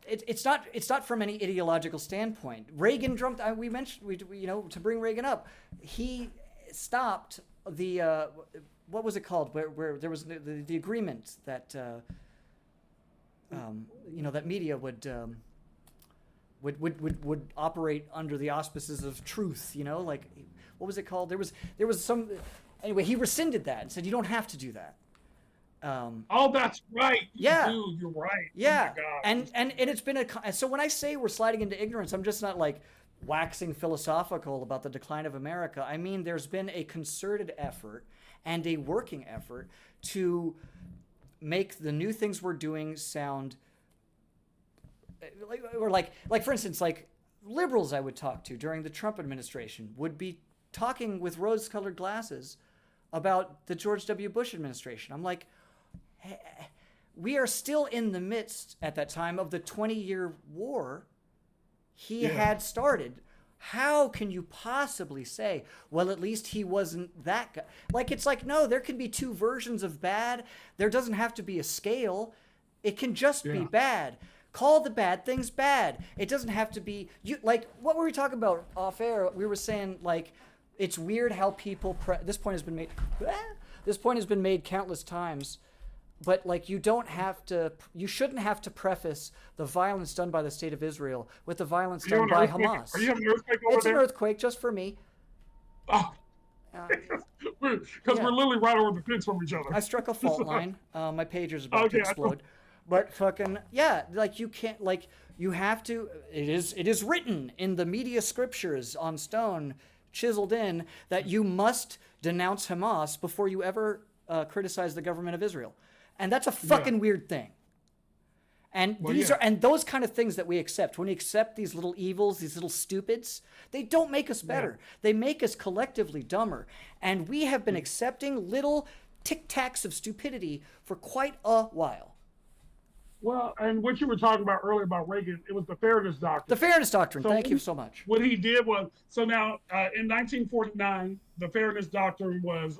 it's not from any ideological standpoint. Reagan jumped, we mentioned, to bring Reagan up, he stopped the, what was it called, where there was the agreement that, that media would operate under the auspices of truth, like, what was it called? There was some, anyway, he rescinded that and said, you don't have to do that. Oh, that's right. Yeah. You're right. Yeah. Oh my God. And it's been so when I say we're sliding into ignorance, I'm just not like waxing philosophical about the decline of America. I mean, there's been a concerted effort and a working effort to make the new things we're doing sound like for instance, like liberals I would talk to during the Trump administration would be talking with rose-colored glasses about the George W. Bush administration. I'm like, hey, we are still in the midst at that time of the 20-year war he had started. How can you possibly say, well, at least he wasn't that guy? Like, it's like, no, there can be two versions of bad. There doesn't have to be a scale. It can just be bad. Call the bad things bad. It doesn't have to be, like, what were we talking about off air? We were saying, like, it's weird how people, this point has been made countless times, but like you shouldn't have to preface the violence done by the state of Israel with the violence done by Hamas. Are you having an earthquake over It's there? an earthquake just for me. Oh. Because we're literally right over the fence from each other. I struck a fault line. My pager's about to explode. But fucking, like you can't, like you have to, it is written in the media scriptures on stone, chiseled in, that you must denounce Hamas before you ever criticize the government of Israel. And that's a fucking weird thing. And and those kind of things that we accept, when we accept these little evils, these little stupids, they don't make us better. They make us collectively dumber. And we have been accepting little tic-tacs of stupidity for quite a while. Well, and what you were talking about earlier about Reagan, it was the Fairness Doctrine. The Fairness Doctrine. So Thank you so much. What he did was, so now in 1949, the Fairness Doctrine was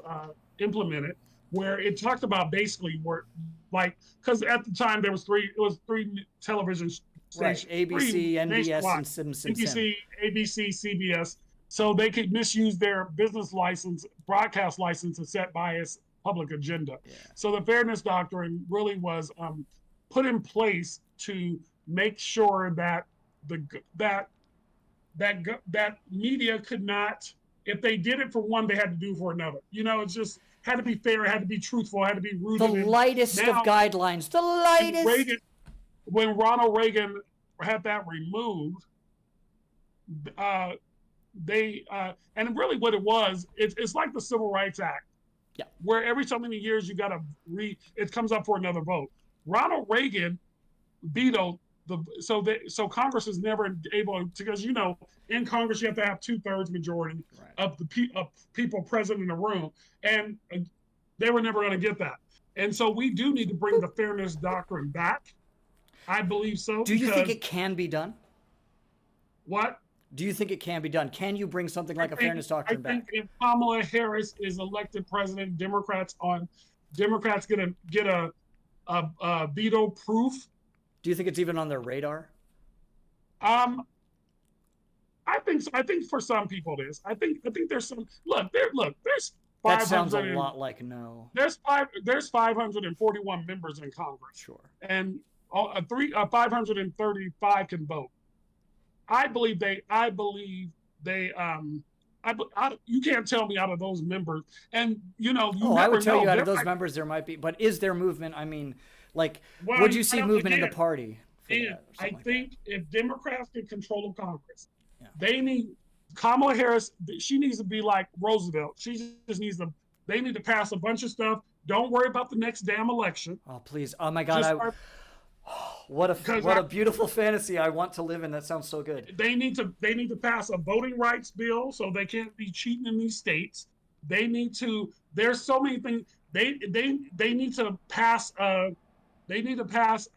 implemented, where it talked about basically because at the time there was three television stations, ABC, NBS, and Simpson. NBC, ABC, CBS, so they could misuse their business license, broadcast license, to set bias public agenda. Yeah. So the Fairness Doctrine really was put in place to make sure that that media could not, if they did it for one, they had to do it for another. It's just had to be fair, had to be truthful, had to be rooted the lightest of guidelines. The lightest. When Ronald Reagan had that removed, they and really what it was, it's like the Civil Rights Act, where every so many years you got to it comes up for another vote. Ronald Reagan vetoed so Congress is never able to, because in Congress you have to have 2/3 majority of the people present in the room, and they were never going to get that. And so we do need to bring the Fairness Doctrine back. I believe so. Do you think it can be done? What? Do you think it can be done? Can you bring something like a Fairness Doctrine back? I think if Kamala Harris is elected president, Democrats get a veto proof. Do you think it's even on their radar? I think for some people it is. I think there's some there's 500. That sounds a lot like no. There's 541 members in Congress. Sure. And 535 can vote. I believe they You can't tell me out of those members, and you know, you Oh, I never would tell know. you out There of those might, members there might be, but is there movement? I mean, like, well, would you see movement in the party for and that or I something like that? think if Democrats get control of Congress, Yeah. they need Kamala Harris. She needs to be like Roosevelt. She just needs to. They need to pass a bunch of stuff. Don't worry about the next damn election. Oh, please. Oh my God. Just start, What because a beautiful fantasy I want to live in. That sounds so good. they need to pass a voting rights bill so they can't be cheating in these states. They need to. There's so many things. They need to pass. They need to pass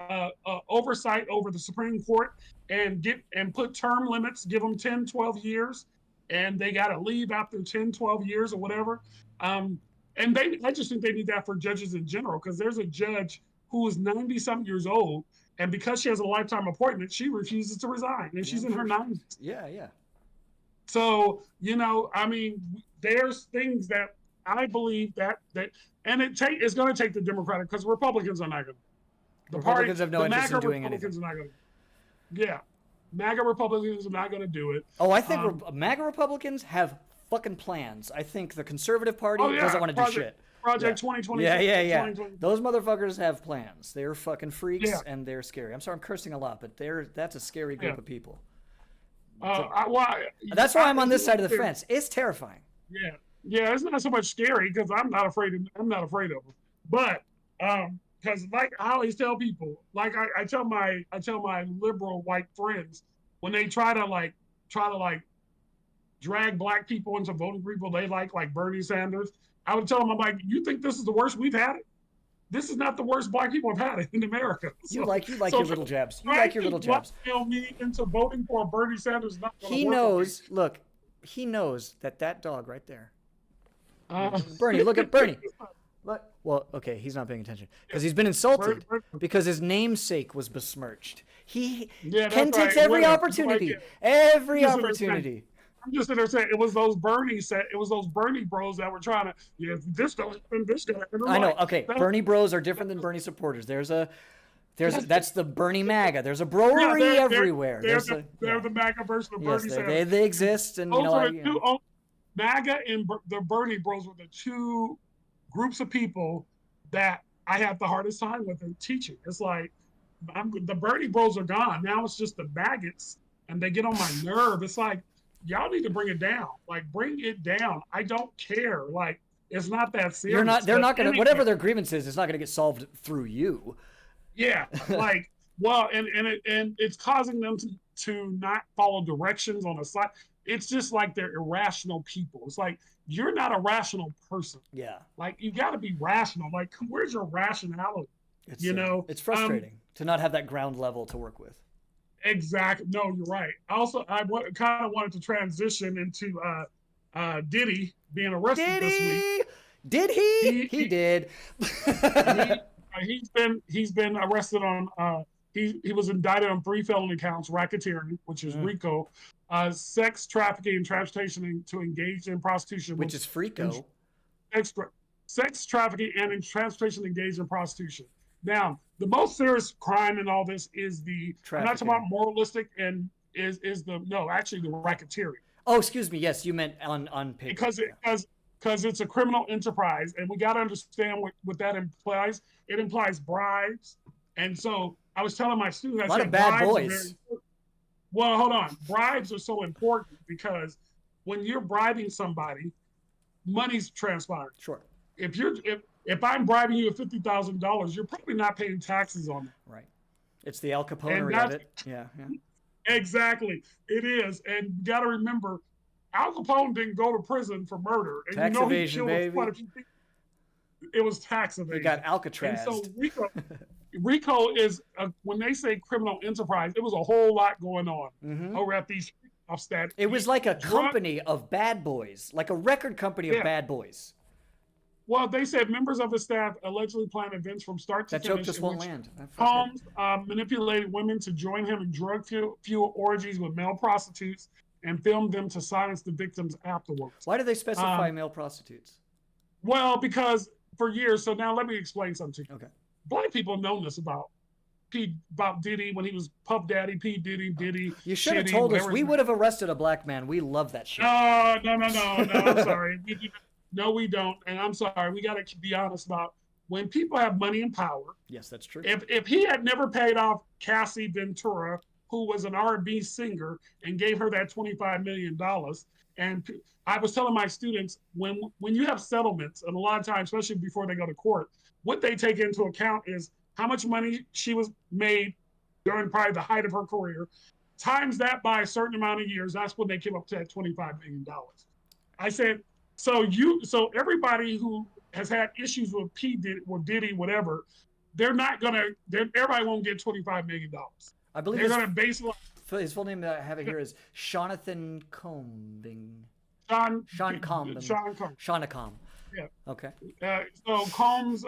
oversight over the Supreme Court and put term limits. Give them 10, 12 years, and they got to leave after 10, 12 years or whatever. And I just think they need that for judges in general, because there's a judge who is 90 something years old, and because she has a lifetime appointment, she refuses to resign, and she's in her 90s. Yeah, yeah. So, you know, I mean, there's things that I believe and it's going to take the Democratic, because Republicans are not going to. The Republicans have no the interest MAGA in doing Republicans anything. are not going to. Yeah, MAGA Republicans are not going to do it. Oh, I think MAGA Republicans have fucking plans. I think the conservative party doesn't want to do shit. Project 2020. Yeah. Those motherfuckers have plans. They're fucking freaks Yeah. and they're scary. I'm sorry, I'm cursing a lot, but that's a scary group of people. That's why I'm on this side of the fence. It's terrifying. Yeah, it's not so much scary because I'm not afraid of them. But because like I always tell people, like I tell my liberal white friends, when they try to drag black people into voting people they like Bernie Sanders, I would tell them, I'm like, you think this is the worst we've had it? This is not the worst black people have had it in America. You like your little jabs. You like your little jabs. Me into voting for Bernie Sanders is not gonna He work knows. Look, he knows that dog right there. on me. Bernie, look at Bernie. Look. Well, okay, he's not paying attention because he's been insulted because his namesake was besmirched. Ken takes every opportunity. Every opportunity. I'm just sitting there saying it was those Bernie bros that were trying to, this don't happen, this don't happen. I know. Okay, Bernie bros are different than Bernie supporters. That's the Bernie MAGA. There's a broery everywhere. They're the MAGA version of Bernie Sanders. They exist, and MAGA and the Bernie bros were the two groups of people that I have the hardest time with in teaching. It's like the Bernie bros are gone. Now it's just the maggots, and they get on my nerve. It's like, y'all need to bring it down. Like, bring it down. I don't care. Like, it's not that serious. They're not gonna. Whatever their grievance is, it's not gonna get solved through you. Yeah, like, well, and it's causing them to not follow directions on the side. It's just like they're irrational people. It's like, you're not a rational person. Yeah. Like, you got to be rational. Like, where's your rationality? It's frustrating to not have that ground level to work with. Exactly. No, you're right. Also, I kind of wanted to transition into Diddy being arrested this week. Did he? He did. He's been arrested on. He was indicted on 3 felony counts: racketeering, which is RICO, sex trafficking and transportation to engage in prostitution, which is FRICO. Sex trafficking and in transportation engaged in prostitution. Now, the most serious crime in all this is I'm not talking about moralistic, and is the racketeering. Oh, excuse me. Yes, you meant on paper. Because it's a criminal enterprise, and we got to understand what that implies. It implies bribes, and so I was telling my students, a lot of bad boys. Well, hold on. Bribes are so important because when you're bribing somebody, money's transpiring. Sure. If I'm bribing you with $50,000, you're probably not paying taxes on it. Right. It's the Al Capone of it. Yeah. Exactly. It is. And you got to remember, Al Capone didn't go to prison for murder. And tax evasion, baby. It was tax evasion. He got Alcatraz. And so RICO is, when they say criminal enterprise, it was a whole lot going on over at these stats. It was like a company of bad boys, like a record company of bad boys. Well, they said members of the staff allegedly planned events from start to finish. That joke just won't land. Holmes manipulated women to join him in drug-fueled orgies with male prostitutes and filmed them to silence the victims afterwards. Why do they specify male prostitutes? Well, because for years. So now let me explain something to you. Okay. Black people have known this about about Diddy when he was Puff Daddy, P Diddy, You should have Shitty, told us. whatever We his would have arrested a black man. We love that shit. No. I'm sorry. No, we don't. And I'm sorry. We got to be honest about when people have money and power. Yes, that's true. If he had never paid off Cassie Ventura, who was an R&B singer, and gave her that $25 million, and I was telling my students when you have settlements, and a lot of times, especially before they go to court, what they take into account is how much money she was made during probably the height of her career, times that by a certain amount of years. That's when they came up to that $25 million. I said, so everybody who has had issues with Diddy, whatever, everybody won't get $25 million. I believe they're going to base it on his full name that I have it here is Jonathan Combing. Sean Combing. Sean. Yeah. Okay. So Combs'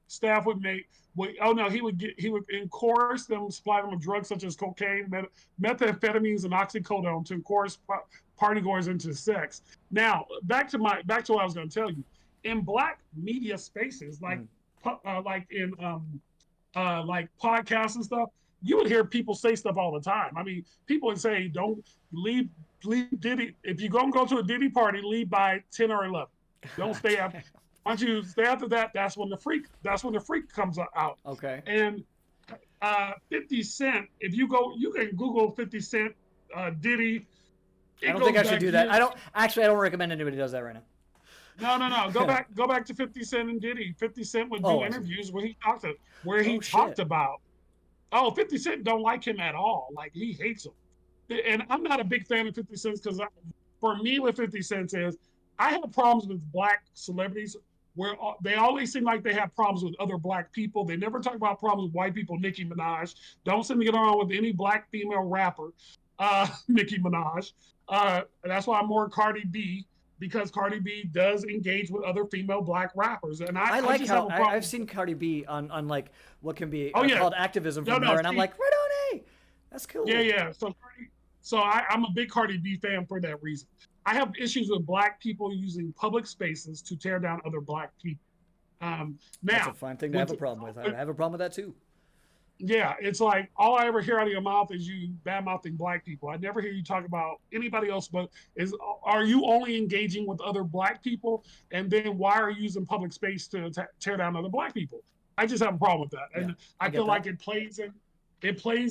staff would he would encourage them, supply them with drugs such as cocaine, methamphetamines, and oxycodone to encourage partygoers into sex. Now, back to what I was going to tell you. In black media spaces, like in like podcasts and stuff, you would hear people say stuff all the time. I mean, people would say, "Don't leave Diddy. If you're gonna go to a Diddy party, leave by 10 or 11. Don't stay up. Once you stay after that, that's when the freak comes out." Okay. And 50 Cent, if you can Google 50 Cent, Diddy. I don't think I should do that. I don't recommend anybody does that right now. No. Go back to 50 Cent and Diddy. 50 Cent would do interviews where he talked about. 50 Cent don't like him at all. Like, he hates him. And I'm not a big fan of 50 Cent because for me with 50 Cent is I have problems with black celebrities where they always seem like they have problems with other black people. They never talk about problems with white people. Nicki Minaj. Don't seem to get on with any black female rapper. Nicki Minaj. That's why I'm more Cardi B, because Cardi B does engage with other female black rappers. And I like how I've seen Cardi B on like what can be called activism from her, and I'm like, right on, that's cool. Yeah. So I'm a big Cardi B fan for that reason. I have issues with black people using public spaces to tear down other black people. Now, that's a fine thing to have a problem with. I have a problem with that too. Yeah, it's like all I ever hear out of your mouth is you bad-mouthing black people. I never hear you talk about anybody else, but are you only engaging with other black people? And then why are you using public space to tear down other black people? I just have a problem with that. And I feel like it plays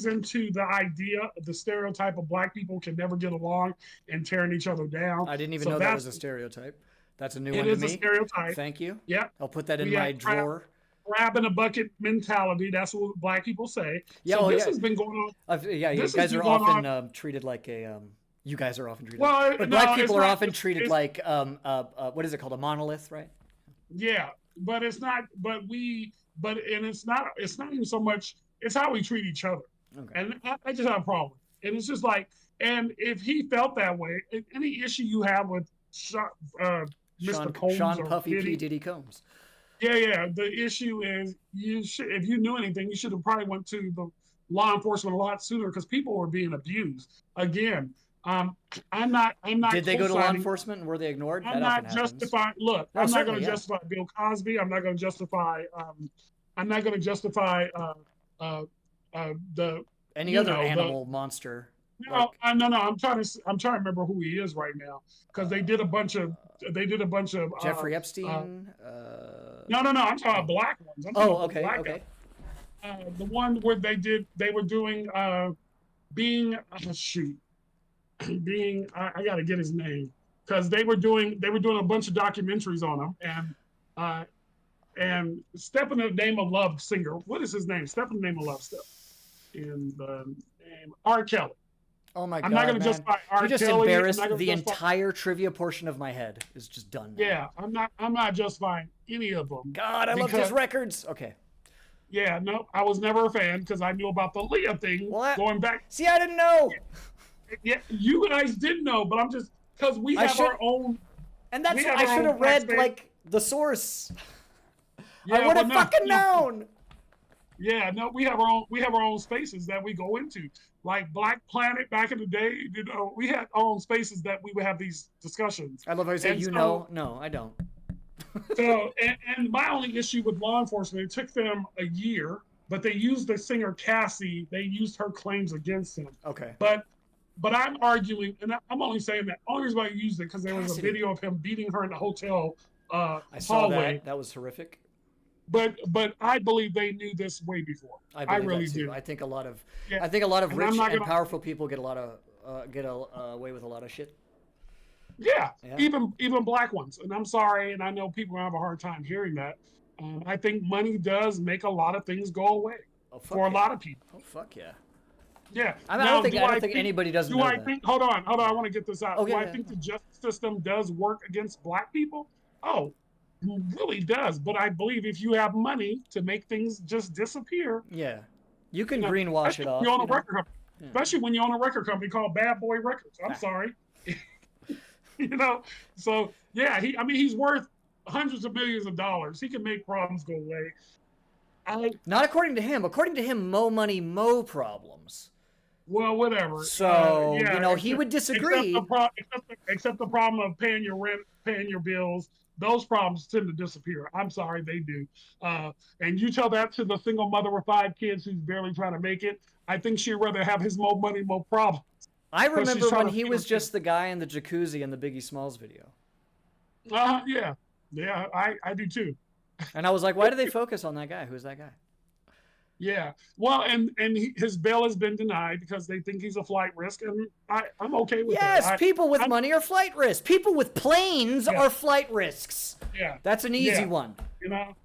into the idea, the stereotype of black people can never get along and tearing each other down. I didn't even know that was a stereotype. That's a new one to me. It is a stereotype. Thank you. Yeah. I'll put that in my drawer. Crab in a bucket mentality. That's what black people say. Yeah, so this has been going on. You guys are often treated like a. You guys are often treated. But black people are often treated like what is it called? A monolith, right? Yeah, but it's not. It's not even so much. It's how we treat each other. Okay. And I just have a problem. And it's just like, and if he felt that way, any issue you have with Mr. Combs Sean or Puffy P. Diddy Combs. Yeah. The issue is if you knew anything, you should have probably went to the law enforcement a lot sooner because people were being abused. Again, I'm not. Did they go to law enforcement and were they ignored? I'm not justifying. Look, I'm not going to justify Bill Cosby. I'm not going to justify. I'm not going to justify any other animal monster. No, I'm trying to remember who he is right now because they did a bunch of Jeffrey Epstein. No, I'm talking about black ones. Okay. The one where they were doing I got to get his name because they were doing a bunch of documentaries on him and Step in the Name of Love singer. What is his name? Step in the Name of Love stuff. In the name R. Kelly. Oh my God! I'm not going to justify R. You just Kelly. embarrassed the entire trivia portion of my head. Is just done now. Yeah, I'm not justifying any of them. God, I love his records. Okay. Yeah, no, I was never a fan because I knew about the Leah thing going back. See, I didn't know. Yeah, you guys didn't know, but I'm just because we have our own. And that's I should have read like the source. Yeah, I would have fucking known. Yeah, no, we have our own spaces that we go into. Like Black Planet back in the day, we had our own spaces that we would have these discussions. I love how you say No, I don't. So, and my only issue with law enforcement, it took them a year but they used the singer Cassie. They used her claims against him. Okay. But I'm arguing, and I'm only saying that only reason why I used it because there was a Cassidy. video of him beating her in the hotel I saw hallway. that. That was horrific. But I believe they knew this way before. I I believe really that too. do. I think a lot of Yeah. I think a lot of And I'm rich not and gonna- powerful people get a lot of away with a lot of shit. Yeah, Yeah. even black ones. And I'm sorry, and I know people have a hard time hearing that. I think money does make a lot of things go away Oh fuck for yeah. a lot of people. Oh fuck yeah. Yeah. I mean, Now, I don't think anybody doesn't Do know I that. think? Hold on. I want to get this out. Okay, Do I yeah. think the justice system does work against black people? Oh, it really does. But I believe if you have money to make things just disappear, Yeah. You can you know, greenwash especially it when off. you own a You know? record company, Yeah. especially when you own a record company called Bad Boy Records. I'm Ah. sorry. You know, so yeah, he's worth hundreds of millions of dollars. He can make problems go away. Not according to him. According to him, mo money, mo problems. Well, whatever. So, yeah, you know, he would disagree. Except the problem of paying your rent, paying your bills. Those problems tend to disappear. I'm sorry, they do. And you tell that to the single mother with 5 kids who's barely trying to make it. I think she'd rather have his more money, more problems. I Because she's remember trying when to he feed was her just the guy in the jacuzzi in the Biggie Smalls video. Yeah. I do too. And I was like, why do they focus on that guy? Who's that guy? Yeah. Well, and his bail has been denied because they think he's a flight risk, and I'm okay with Yes, that. people with money are flight risks. People with planes Yeah. are flight risks. Yeah. That's an easy Yeah. one. You know.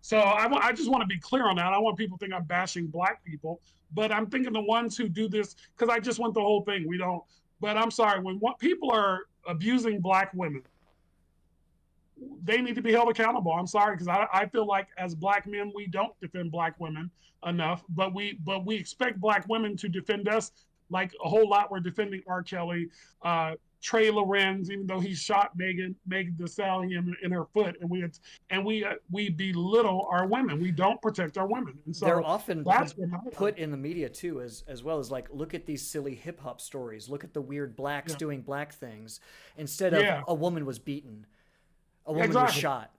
So I just want to be clear on that. I don't want people to think I'm bashing black people, but I'm thinking the ones who do this because I just want the whole thing. We don't. But I'm sorry when people are abusing black women, they need to be held accountable. I'm sorry because I feel like as black men we don't defend black women enough, but we expect black women to defend us like a whole lot. We're defending R. Kelly, Trey Lorenz, even though he shot Megan Thee Stallion in her foot, and we belittle our women. We don't protect our women, and so They're often that's put in the media too, as well as like, look at these silly hip hop stories. Look at the weird blacks doing black things instead of a woman was beaten, a woman was shot.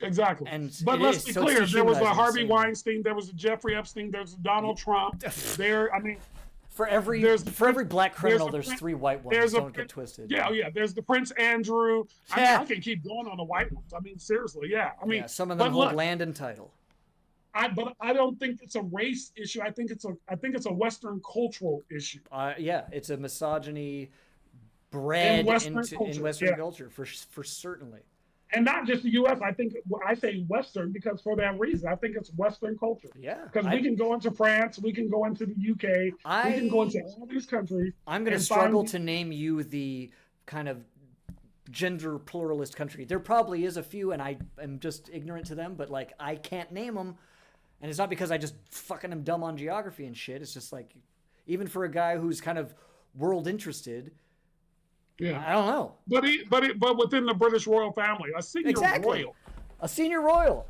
Exactly. But it let's is, be so it's clear, there was a dehumanizing Harvey the same way. Weinstein, there was a Jeffrey Epstein, there's a Donald Trump. For every black criminal, there's 3 white ones. Don't get twisted. Yeah. There's the Prince Andrew. I can keep going on the white ones. I mean, seriously, yeah. I mean, some of them hold land and title. But I don't think it's a race issue. I think it's a Western cultural issue. Yeah, it's a misogyny bred in Western culture for certainly. And not just the U.S. I think I say Western because for that reason, I think it's Western culture. Yeah. Because we can go into France, we can go into the UK, we can go into all these countries. I'm going to struggle to name you the kind of gender pluralist country. There probably is a few, and I am just ignorant to them, but like I can't name them. And it's not because I just fucking am dumb on geography and shit. It's just like, even for a guy who's kind of world interested, yeah, I don't know. But within the British royal family, a senior royal. A senior royal.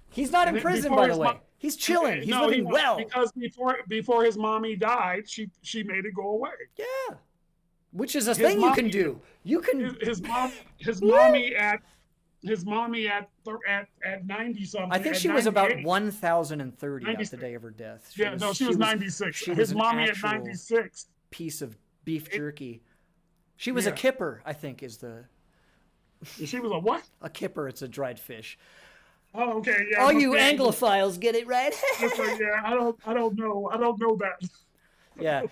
He's not in prison, by the way. He's chilling. He's living well. Because before his mommy died, she made it go away. Yeah. Which is a thing you can do. You can his mommy at 90 something. I think she was about 1,030 at the day of her death. She was 96. His mommy at 96. Piece of beef jerky. She was a kipper, I think, is the. She was a what? A kipper. It's a dried fish. Oh, okay. Yeah. All you Anglophiles get it right. Yeah, I don't know that. Yeah.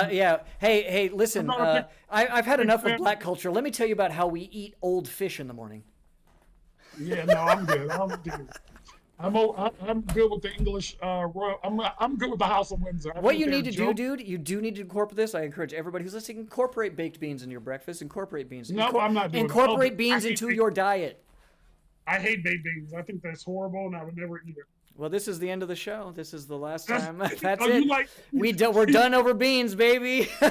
Yeah. Hey, listen. I've had enough of black culture. Let me tell you about how we eat old fish in the morning. Yeah. No, I'm good. I'm good with the English royal. I'm good with the House of Windsor. What you need to do, dude, you do need to incorporate this. I encourage everybody who's listening, incorporate baked beans in your breakfast. Incorporate beans. No, I'm not doing Incorporate beans into your diet. I hate baked beans. I think that's horrible, and I would never eat it. Well, this is the end of the show. This is the last time. That's it. We're done over beans, baby. You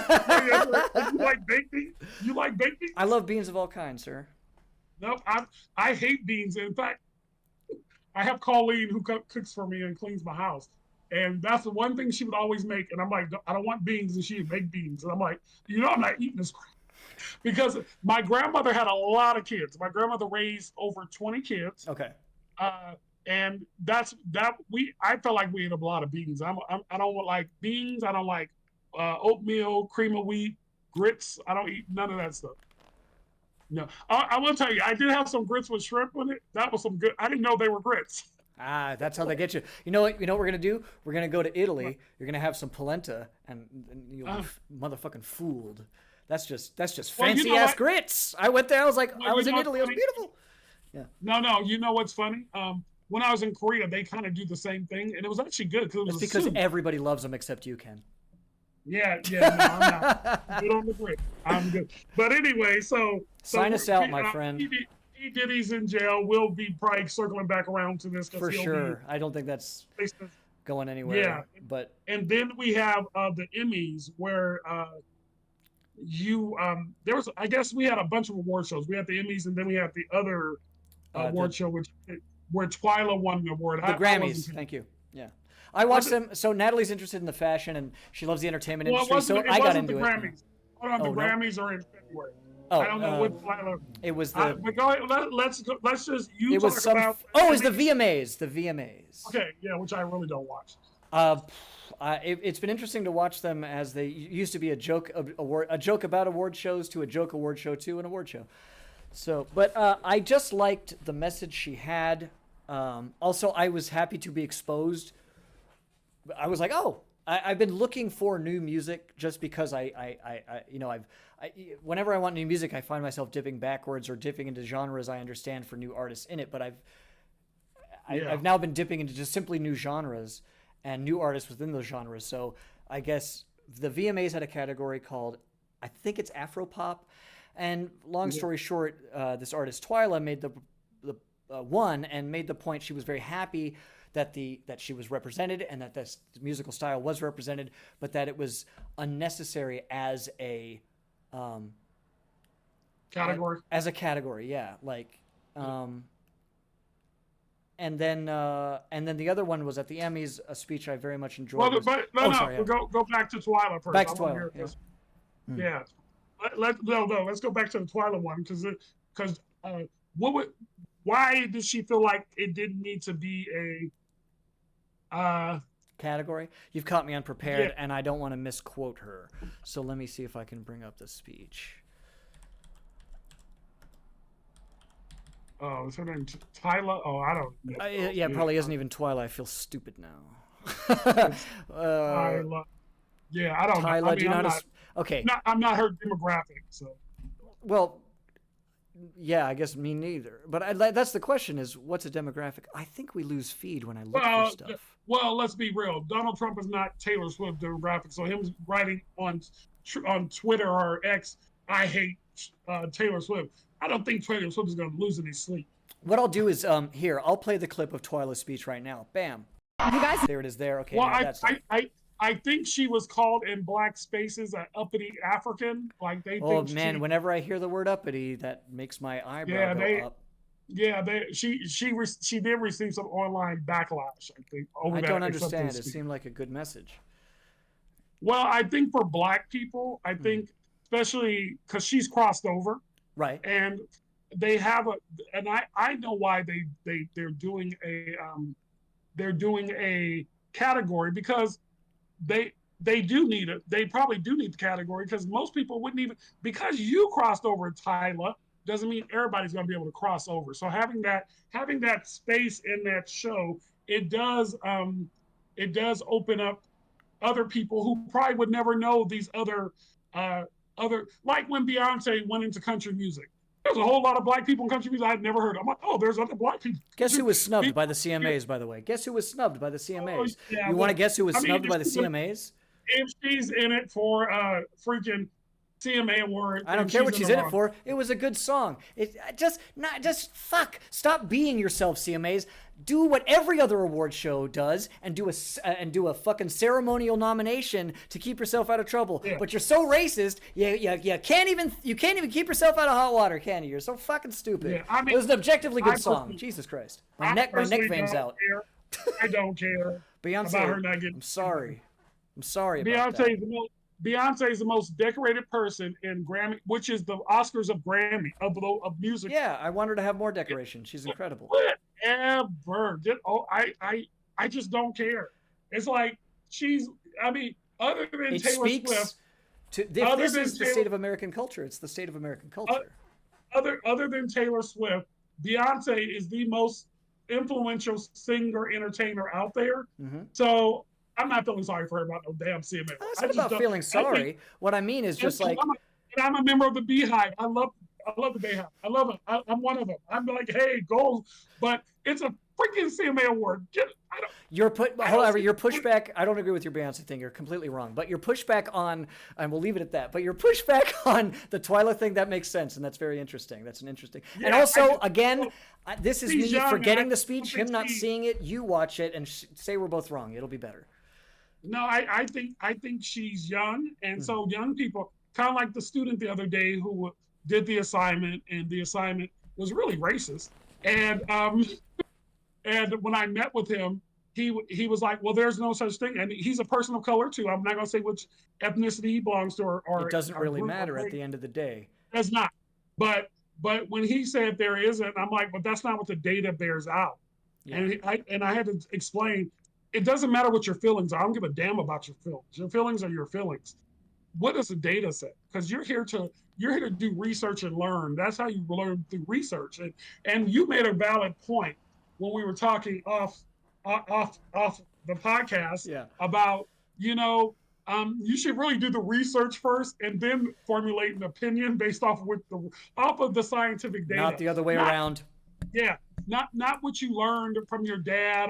like baked beans? You like baked beans? I love beans of all kinds, sir. No, I hate beans. In fact, I have Colleen who cooks for me and cleans my house. And that's the one thing she would always make. And I'm like, I don't want beans. And she would make beans. And I'm like, I'm not eating this crap. Because my grandmother had a lot of kids. My grandmother raised over 20 kids. Okay. and that's that we. I felt like we ate a lot of beans. I don't like beans. I don't like oatmeal, cream of wheat, grits. I don't eat none of that stuff. No, I will tell you, I did have some grits with shrimp in it. That was some good. I didn't know they were grits. Ah, that's how they get you. You know what? You know what we're gonna do? We're gonna go to Italy. You're gonna have some polenta, and you'll be motherfucking fooled. That's just Well, you fancy know ass what? grits. I went there. I was like, Well, I you was know in what's Italy. It was funny? beautiful. Yeah. No. You know what's funny? When I was in Korea, they kind of do the same thing, and it was actually good because it That's was a because soup. everybody loves them except you, Ken. Yeah. No, I'm not. I'm good on the grit. I'm good. But anyway, Sign us out, my friend. P Diddy's in jail. We'll be probably circling back around to this because For he'll be sure. I don't think that's facing. going Yeah, anywhere. But and then we have the Emmys where there was, I guess we had a bunch of award shows. We had the Emmys, and then we had the other the award show which where Twyla won the award. the I wasn't. Grammys. Thank you. Yeah. I Was watched it? them. So Natalie's interested in the fashion and she loves the entertainment Well, it industry. wasn't. So It I got wasn't the into it. Grammys. Hold on, the Oh, no. Grammys are in February. Oh, I don't know what Twyla. it was the. But go ahead, let's go. Let's just you It was talk some. about. Oh, it was the VMAs. The VMAs. Okay, yeah, which I really don't watch. Uh, it's been interesting to watch them as they used to be a joke a joke about award shows to a joke award show to an award show. So, but I just liked the message she had. Also, I was happy to be exposed. I was like, oh, I've been looking for new music just because whenever I want new music, I find myself dipping backwards or dipping into genres I understand for new artists in it. But I've now been dipping into just simply new genres and new artists within those genres. So I guess the VMAs had a category called, I think it's Afropop. And long story short, this artist Twyla made the won and made the point she was very happy that she was represented and that this musical style was represented, but that it was unnecessary as a Category. as a category, yeah. Like, and then the other one was at the Emmys, a speech I very much enjoyed. Well, Was, but sorry, yeah. go back to Twyla first. Back to I wanna Twyla, hear yeah. this. Yeah. Let's go back to the Twyla one because why did she feel like it didn't need to be a category? You've caught me unprepared, Yeah. and I don't want to misquote her. So let me see if I can bring up the speech. is her name Tyla? Oh, I don't know. Yeah, it probably isn't even Twilight. I feel stupid now. Tyla. Yeah, I don't know. Tyla, I do mean, you know how I'm to? not, Okay. I'm not her demographic, so. Well, yeah, I guess me neither. But that's the question: is what's a demographic? I think we lose feed when I look for stuff. Well, let's be real. Donald Trump is not Taylor Swift demographic, so him writing on Twitter or X, I hate Taylor Swift. I don't think Taylor Swift is going to lose any sleep. What I'll do is here. I'll play the clip of Twyla's speech right now. Bam. You guys. There it is. There. Okay. Well, now that's I think she was called in black spaces an uppity African. Like they Oh think man, whenever I hear the word uppity, that makes my eyebrow go up. she did receive some online backlash, I think, over I that. don't understand. acceptance It speech. seemed like a good message. Well, I think for black people, I think especially because she's crossed over, Right. and they have and I know why they're doing a category because they probably do need the category because most people wouldn't even, because you crossed over Tyla doesn't mean everybody's going to be able to cross over. So having that space in that show, it does open up other people who probably would never know these other like when Beyonce went into country music. There's a whole lot of black people in country music I'd never heard. I'm like, oh, there's other black people. Guess who was snubbed by the CMAs, by the way? Guess who was snubbed by the CMAs? Yeah, You want to guess who was I mean, snubbed by the it's- CMAs? If she's in it for freaking CMA award, I don't care what she's in it for. It was a good song. Fuck. Stop being yourself, CMAs. Do what every other award show does and do a fucking ceremonial nomination to keep yourself out of trouble. Yeah. But you're so racist, you can't even keep yourself out of hot water, can you? You're so fucking stupid. Yeah, I mean, it was an objectively good I song. personally- Jesus Christ. I My neck personally veins don't out. care. I don't care about her not Beyonce, getting. I'm sorry. I'm sorry about that. Beyonce is the most decorated person in Grammy, which is the Oscars of Grammy of music. Yeah, I want her to have more decoration. She's incredible. ever. I just don't care. It's like she's. I mean, other than It Taylor Swift, speaks to if other this than is the state Taylor, of American culture. It's the state of American uh, culture. other than Taylor Swift, Beyonce is the most influential singer entertainer out there. Hmm. So I'm not feeling sorry for her about no damn CMA. It's I not just about don't. feeling I think, sorry. What I mean is and, just like I'm a member of the Beehive. I love the Beehive. I love it. I'm one of them. I'm like, hey, goals, but it's a freaking CMA award. however, see. your pushback, I don't agree with your Beyonce thing. You're completely wrong. But your pushback on, and we'll leave it at that, but your pushback on the Twyla thing, that makes sense. And that's very interesting. That's an interesting. Yeah, and also, again, well, this is she's me young, forgetting and the I speech, don't him think not seeing it. You watch it and say we're both wrong. It'll be better. No, I think she's young, and Mhm. so young people, kind of like the student the other day who did the assignment, and the assignment was really racist. And when I met with him, he was like, "Well, there's no such thing," and he's a person of color too. I'm not going to say which ethnicity he belongs to It doesn't or really group or matter at race. the end of the day. Does not. But when he said there isn't, I'm like, but that's not what the data bears out. Yeah. And I had to explain, it doesn't matter what your feelings are. I don't give a damn about your feelings. Your feelings are your feelings. What does the data say? Because you're here to do research and learn. That's how you learn through research. And you made a valid point when we were talking off the podcast Yeah. about, you should really do the research first and then formulate an opinion based off of the scientific Not data. the other way Not around. Yeah, not what you learned from your dad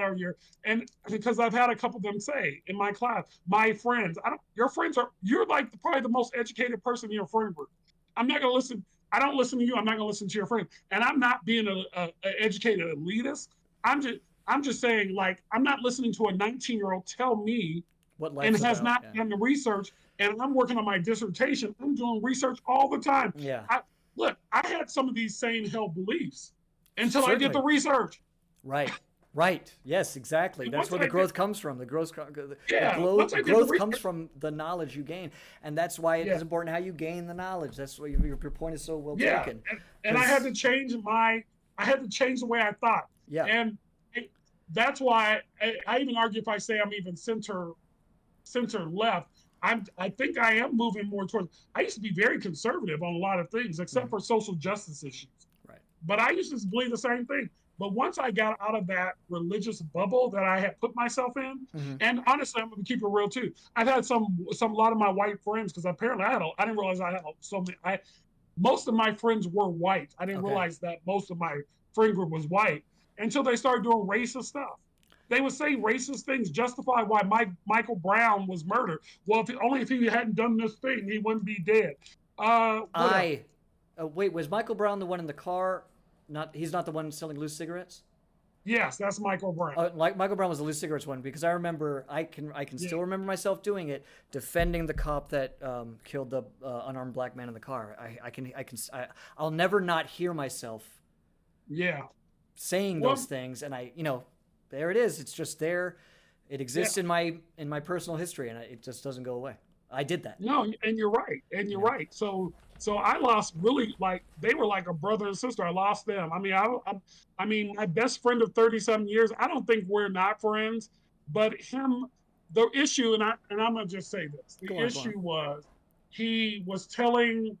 and because I've had a couple of them say in my class, my friends, your friends you're like probably the most educated person in your friend group. I'm not gonna listen. I don't listen to you. I'm not gonna listen to your friend. And I'm not being a educated elitist. I'm just saying, like, I'm not listening to a 19-year-old tell me What and life's has about. not Yeah. done the research. And I'm working on my dissertation. I'm doing research all the time. Yeah. Look, I had some of these same held beliefs until I did Certainly. the research. Right. Right. Yes, exactly. And That's once where I the did, growth comes from. The yeah, once I did the growth comes research, from the knowledge you gain, and that's why it yeah, is important how you gain the knowledge. That's why your point is so well yeah, taken. and I had Because to change the way I thought, yeah, and it, that's why I even argue if I say I'm even center left. I think I am moving more towards. I used to be very conservative on a lot of things, except mhm, for social justice issues. right. But I used to believe the same thing. But once I got out of that religious bubble that I had put myself in, Hmm. and honestly, I'm gonna keep it real too. I've had a lot of my white friends because apparently I didn't realize I had so many. Most of my friends were white. I didn't Okay. realize that most of my friend group was white until they started doing racist stuff. They would say racist things, justify why Michael Brown was murdered. Well, only if he hadn't done this thing, he wouldn't be dead. Whatever. I wait. Was Michael Brown the one in the car? Not. He's not the one selling loose cigarettes. Yes, that's Michael Brown. Like Michael Brown was the loose cigarettes one because I remember I can Yeah. still remember myself doing it, defending the cop that killed the unarmed black man in the car. I'll never not hear myself Yeah. saying those Well, things, and there it is. It's just there. It yeah. exists in my personal history, and it just doesn't go away. I did that. No, and you're right. And you're Yeah. right. So I lost really, like, they were like a brother and sister. I lost them. I mean, my best friend of 37 years. I don't think we're not friends, but the issue, and I'm gonna just say this. The Go on, go on. issue was he was telling.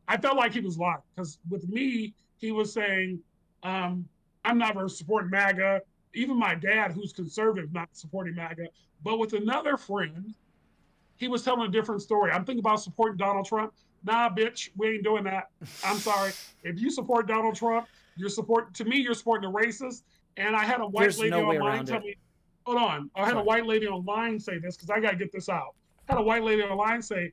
I felt like he was lying because with me, he was saying, um, "I'm not supporting MAGA." Even my dad, who's conservative, not supporting MAGA. But with another friend, he was telling a different story. I'm thinking about supporting Donald Trump. Nah, bitch, we ain't doing that. I'm sorry. If you support Donald Trump, you're supporting the racist. And I had a white There's lady no way online around tell it. me, hold on. I had a Sorry. white lady online say this because I got to get this out. I had a white lady online say,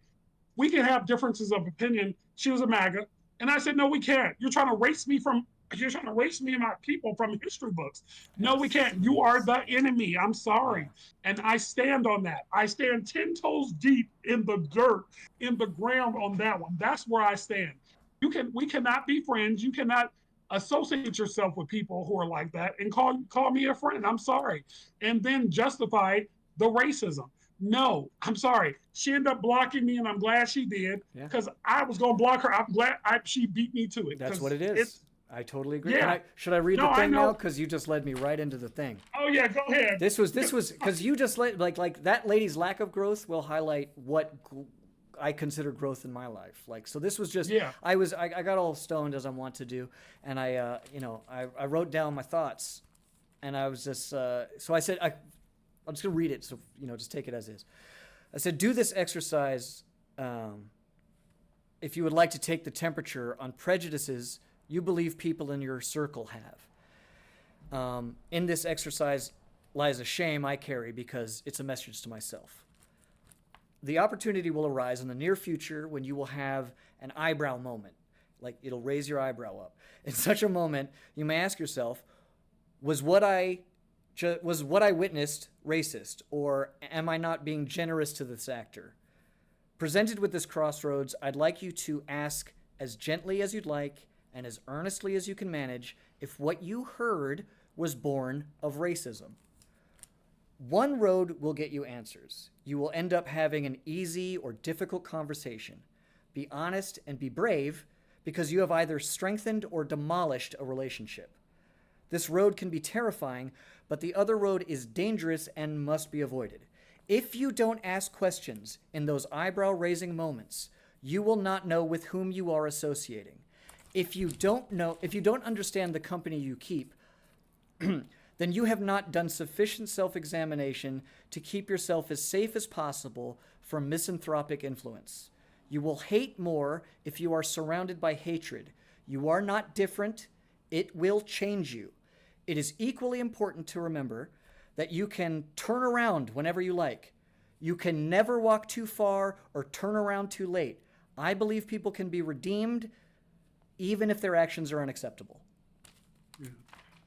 we can have differences of opinion. She was a MAGA. And I said, no, we can't. You're trying to erase me and my people from history books. No, we Yes. can't. You are Yes. the enemy. I'm Yeah. sorry. And I stand on that. I stand 10 toes deep in the dirt, in the ground on that one. That's where I stand. We cannot be friends. You cannot associate yourself with people who are like that and call me a friend. I'm sorry. And then justify the racism. No, I'm sorry. She ended up blocking me, and I'm glad she did Yeah. because I was going to block her. I'm glad she beat me to it That's what because it is. I totally agree. Yeah. Should I read No, the I thing now? know. Because you just led me right into the thing. Oh yeah, go ahead. This was because you just like that lady's lack of growth will highlight what I consider growth in my life. Like, so this was just, Yeah. I got all stoned as I want to do. And I wrote down my thoughts and I was just, so I said, I'm just going to read it. So, just take it as is. I said, do this exercise. If you would like to take the temperature on prejudices you believe people in your circle have. In this exercise lies a shame I carry because it's a message to myself. The opportunity will arise in the near future when you will have an eyebrow moment, like it'll raise your eyebrow up. In such a moment, you may ask yourself, was what I witnessed racist, or am I not being generous to this actor? Presented with this crossroads, I'd like you to ask as gently as you'd like and as earnestly as you can manage if what you heard was born of racism. One road will get you answers. You will end up having an easy or difficult conversation. Be honest and be brave because you have either strengthened or demolished a relationship. This road can be terrifying, but the other road is dangerous and must be avoided. If you don't ask questions in those eyebrow-raising moments, you will not know with whom you are associating. If you don't understand the company you keep, then you have not done sufficient self-examination to keep yourself as safe as possible from misanthropic influence. You will hate more if you are surrounded by hatred. You are not different. It will change you. It is equally important to remember that you can turn around whenever you like. You can never walk too far or turn around too late. I believe people can be redeemed even if their actions are unacceptable.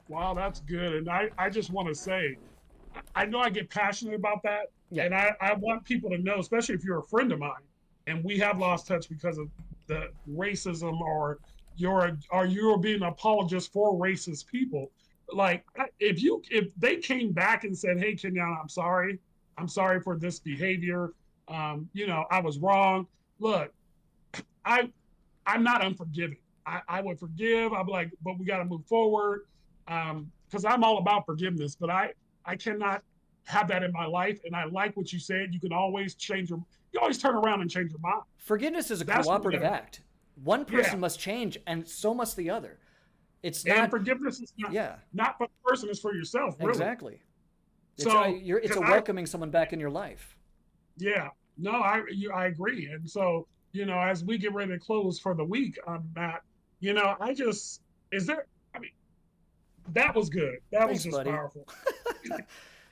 Wow, that's good. And I just want to say, I know I get passionate about that. Yeah. And I want people to know, especially if you're a friend of mine, and we have lost touch because of the racism or you're being an apologist for racist people. Like if they came back and said, hey, Kenyon, I'm sorry for this behavior. I was wrong. Look, I'm not unforgiving. I would forgive. I'm like, but we got to move forward. Because I'm all about forgiveness, but I cannot have that in my life. And I like what you said. You always turn around and change your mind. Forgiveness is a cooperative act. One person must change, and so must the other. And forgiveness is not for the person; it's for yourself. Really. Exactly. So it's welcoming someone back in your life. Yeah. No, I agree. And so as we get ready to close for the week, Matt, that was good. That was just buddy. powerful.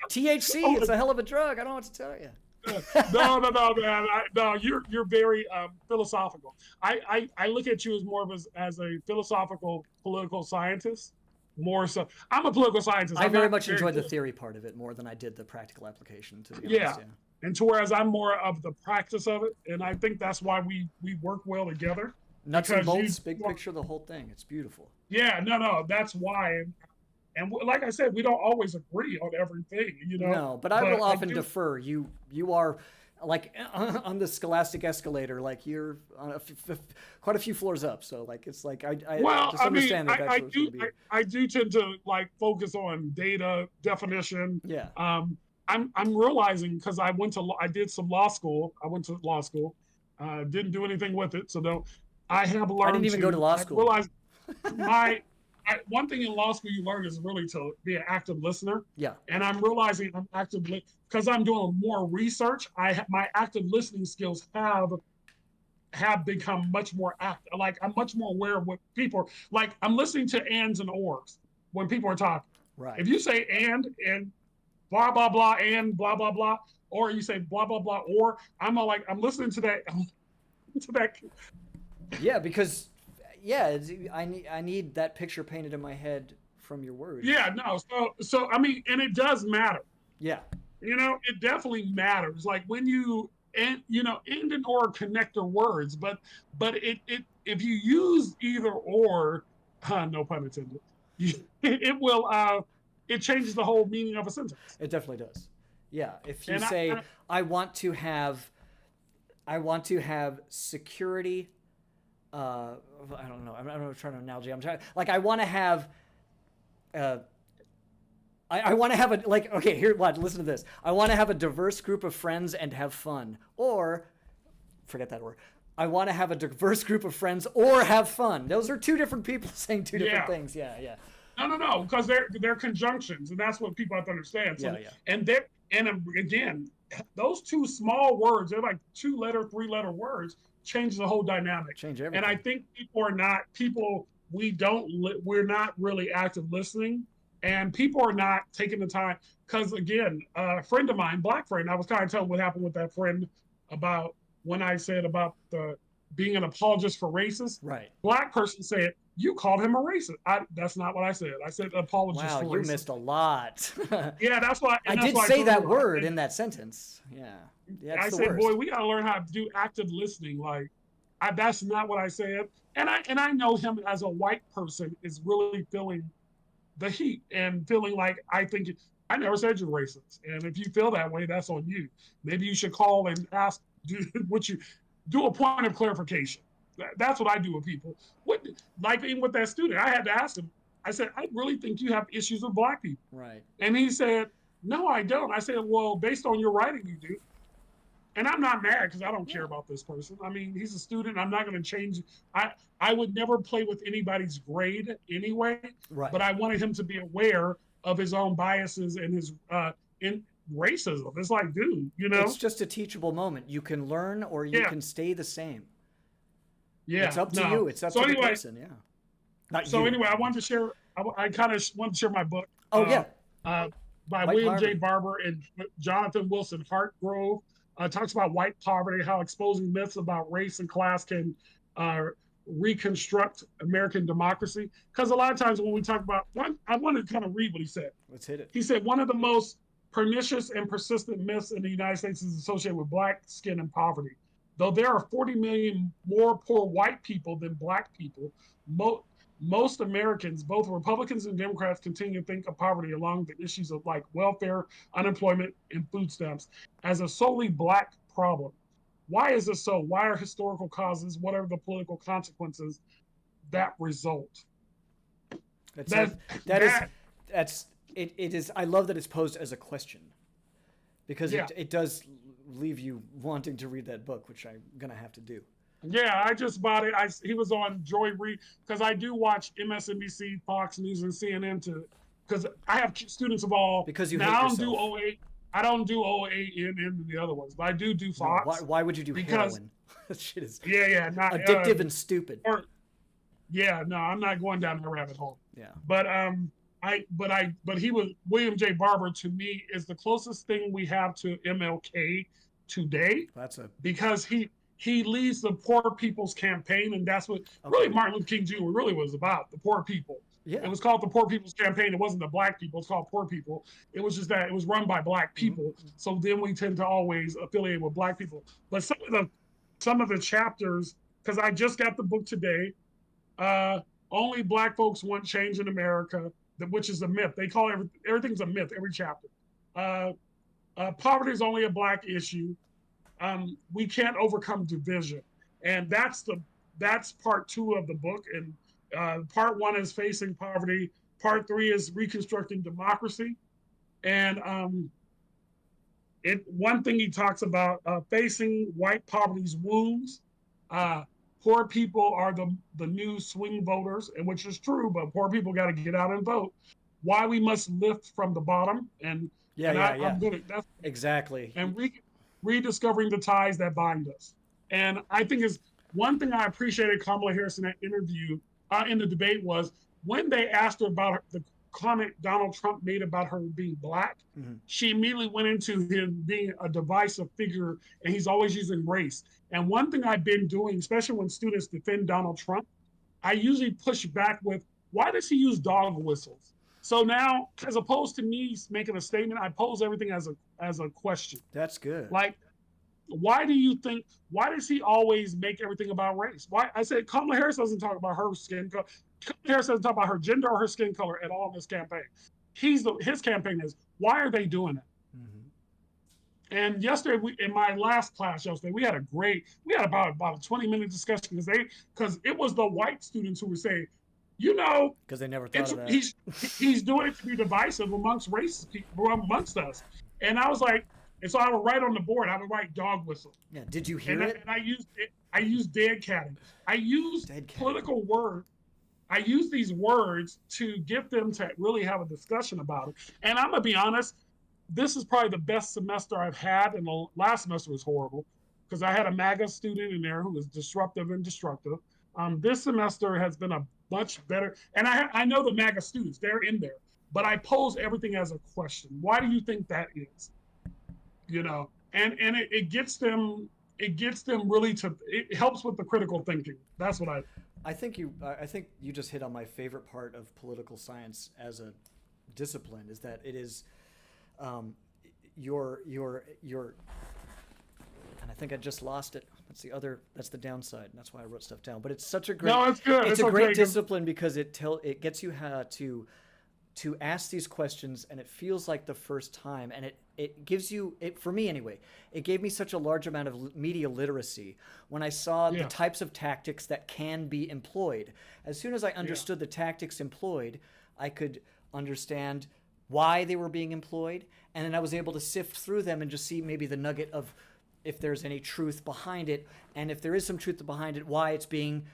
THC, it's a hell of a drug. I don't know what to tell you. No, man. No, you're very philosophical. I look at you as more of as a philosophical political scientist. More so, I'm a political scientist. I very much enjoyed the theory part of it more than I did the practical application. To be honest, and to whereas I'm more of the practice of it, and I think that's why we work well together. Nuts and bolts, big picture, the whole thing. It's beautiful. Yeah, no, that's why. And like I said, we don't always agree on everything, No, but I will often defer. You are like on the scholastic escalator, like you're on quite a few floors up. So like it's like I just understand that. I do tend to like focus on data definition. Yeah. I'm realizing because I did some law school. I went to law school. Didn't do anything with it, so I have learned. I didn't even go to law school. I realized one thing in law school you learn is really to be an active listener. Yeah. And I'm realizing I'm actively, because I'm doing more research, my active listening skills have become much more active. Like I'm much more aware of what people like. I'm listening to ands and ors when people are talking. Right. If you say and blah blah blah and blah blah blah, or you say blah blah blah or, I'm listening to that. To that. Yeah, because. Yeah, I need that picture painted in my head from your words. Yeah, no. So I mean, and it does matter. Yeah. It definitely matters. Like when you end and or connector words, but it if you use either or, no pun intended, it will it changes the whole meaning of a sentence. It definitely does. Yeah. If you say I want to have security I don't know. I'm not trying to analogy. I'm trying like I want to have. I want to have a like okay here what listen to this. I want to have a diverse group of friends and have fun, or forget that word. I want to have a diverse group of friends or have fun. Those are two different people saying two different things. Yeah. No, because they're conjunctions, and that's what people have to understand. So, Yeah. And again, those two small words, they're like 2-letter, 3-letter words, change the whole dynamic. Change everything. And I think we're not really active listening, and people are not taking the time. Because again, a friend of mine, black friend, I was kind of telling what happened with that friend about when I said about the being an apologist for racists. Right. Black person said, you called him a racist. That's not what I said. I said apologist for racism. Wow, you missed a lot. Yeah, that's why. I did say that word in that sentence. Yeah. I said, boy, we got to learn how to do active listening. Like, that's not what I said. And I know him as a white person is really feeling the heat and feeling like I never said you're racist. And if you feel that way, that's on you. Maybe you should call and ask, do a point of clarification. That's what I do with people. Like even with that student, I had to ask him. I said, I really think you have issues with black people. Right. And he said, no, I don't. I said, well, based on your writing, you do. And I'm not mad because I don't care about this person. I mean, he's a student. I'm not going to change. I would never play with anybody's grade anyway. Right. But I wanted him to be aware of his own biases and his in racism. It's like, dude, it's just a teachable moment. You can learn or you can stay the same. Yeah, it's up to you. It's up to the person. Yeah. Anyway, I wanted to share. I kind of wanted to share my book. Oh yeah. By William J. Barber and Jonathan Wilson Hartgrove. Talks about white poverty, how exposing myths about race and class can reconstruct American democracy. Because a lot of times when we talk about, I want to kind of read what he said. Let's hit it. He said, one of the most pernicious and persistent myths in the United States is associated with black skin and poverty. Though there are 40 million more poor white people than black people, most Americans, both Republicans and Democrats, continue to think of poverty along the issues of like welfare, unemployment, and food stamps as a solely black problem. Why is this so? Why are historical causes? What are the political consequences that result? It is. I love that it's posed as a question, because it does leave you wanting to read that book, which I'm gonna have to do. Yeah, I just bought it. He was on Joy Reid, because I do watch MSNBC, Fox News, and CNN because I have students of all. Because you hate yourself. I don't do OA in the other ones, but I do Fox. No, why would you do heroin? That shit is not addictive and stupid. No, I'm not going down the rabbit hole. Yeah. But William J. Barber to me is the closest thing we have to MLK today. Because he leads the Poor People's Campaign, and that's what really Martin Luther King Jr. really was about, the poor people. Yeah. It was called the Poor People's Campaign. It wasn't the black people. It's called Poor People. It was just that it was run by black people. Mm-hmm. So then we tend to always affiliate with black people. But some of the chapters, because I just got the book today, only black folks want change in America, which is a myth. They call everything's a myth, every chapter. Poverty is only a black issue. We can't overcome division. And that's part 2 of the book. And part 1 is facing poverty. Part 3 is reconstructing democracy. And one thing he talks about, facing white poverty's wounds. Poor people are the new swing voters, and which is true, but poor people got to get out and vote. Why we must lift from the bottom. I'm good at that. Exactly. And rediscovering the ties that bind us. And I think is one thing I appreciated Kamala Harris in that interview in the debate was when they asked her about the comment Donald Trump made about her being black, mm-hmm. she immediately went into him being a divisive figure, and he's always using race. And one thing I've been doing, especially when students defend Donald Trump, I usually push back with, why does he use dog whistles? So now, as opposed to me making a statement, I pose everything as a question. That's good. Like, why does he always make everything about race? Why? I said Kamala Harris doesn't talk about her skin color. Kamala Harris doesn't talk about her gender or her skin color at all in this campaign. His campaign is, why are they doing it? Mm-hmm. And yesterday, in my last class yesterday, we had about a 20-minute discussion because it was the white students who were saying, you know, Because they never thought it's of that. he's doing it to be divisive amongst races, amongst us. And I was like, and so I would write on the board, I would write dog whistle, Yeah. Did you hear it? and I used dead catting. I used Dead cat. political words. I use these words to get them to really have a discussion about it. And I'm gonna be honest, this is probably the best semester I've had. And the last semester was horrible because I had a MAGA student in there who was disruptive and destructive. This semester has been a much better, and I know the MAGA students, they're in there, but I pose everything as a question. Why do you think that is? You know, and it gets them, really to, it helps with the critical thinking. That's what I think you just hit on my favorite part of political science as a discipline is that it is your and I think I just lost it. That's the downside. That's why I wrote stuff down. But it's such a great No, it's good. It's It's a great okay. discipline because it gets you how to ask these questions, and it feels like the first time, and it gives you it for me anyway. It gave me such a large amount of media literacy when I saw the Yeah. types of tactics that can be employed. As soon as I understood the tactics employed, I could understand why they were being employed, and then I was able to sift through them and just see maybe the nugget of if there's any truth behind it, and if there is some truth behind it, why it's being,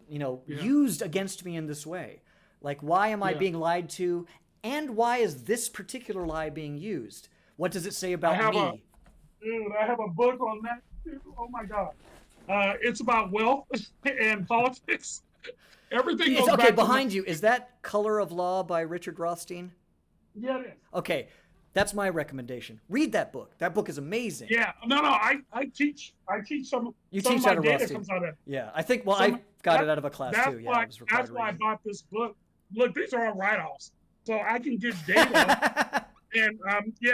used against me in this way. Like, why am I Yeah. being lied to, and why is this particular lie being used? What does it say I about have me? I have a book on that too. Oh my God. It's about wealth and politics. Everything It's, goes okay, back to behind you, is that Color of Law by Richard Rothstein? Yeah, it is. Okay, that's my recommendation. Read that book. That book is amazing. Yeah, no. I teach some. You some teach of my out of data Rothstein. comes out of it. Yeah, I think. Well, Some- I got that- it out of a class That's too. Yeah, why. it was required That's why I reading. bought this book. Look, these are all write-offs, so I can get data. And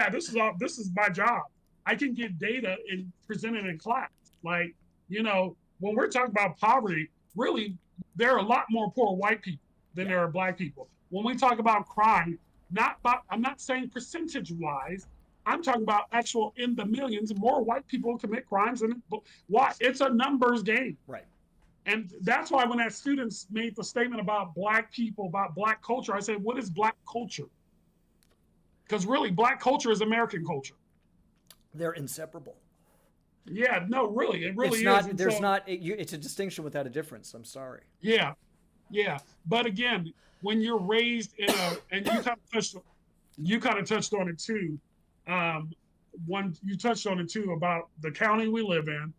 this is my job. I can get data and present it in class. Like, when we're talking about poverty, really, there are a lot more poor white people than there are black people. When we talk about crime, I'm not saying percentage wise. I'm talking about actual in the millions. More white people commit crimes than why? It's a numbers game. Right. And that's why when that students made the statement about black people, about black culture, I said, what is black culture? Because really, black culture is American culture. They're inseparable. Yeah, no, really, it really It's not. is. And There's so, not. It's a distinction without a difference. I'm sorry. Yeah, yeah. But again, when you're raised in and you kind of touched on it too. You touched on it too about the county we live in,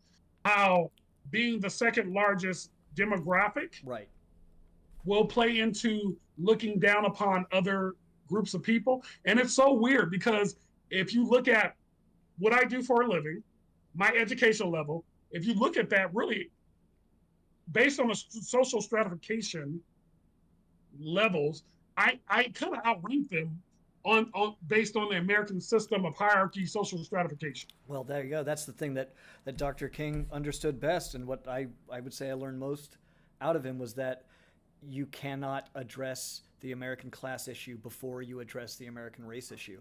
how being the second largest demographic Right. will play into looking down upon other groups of people. And it's so weird because if you look at what I do for a living, my educational level, if you look at that really based on the social stratification levels, I kind of outrank them on based on the American system of hierarchy, social stratification. Well, there you go. That's the thing that Dr. King understood best, and what I would say I learned most out of him was that you cannot address the American class issue before you address the American race issue.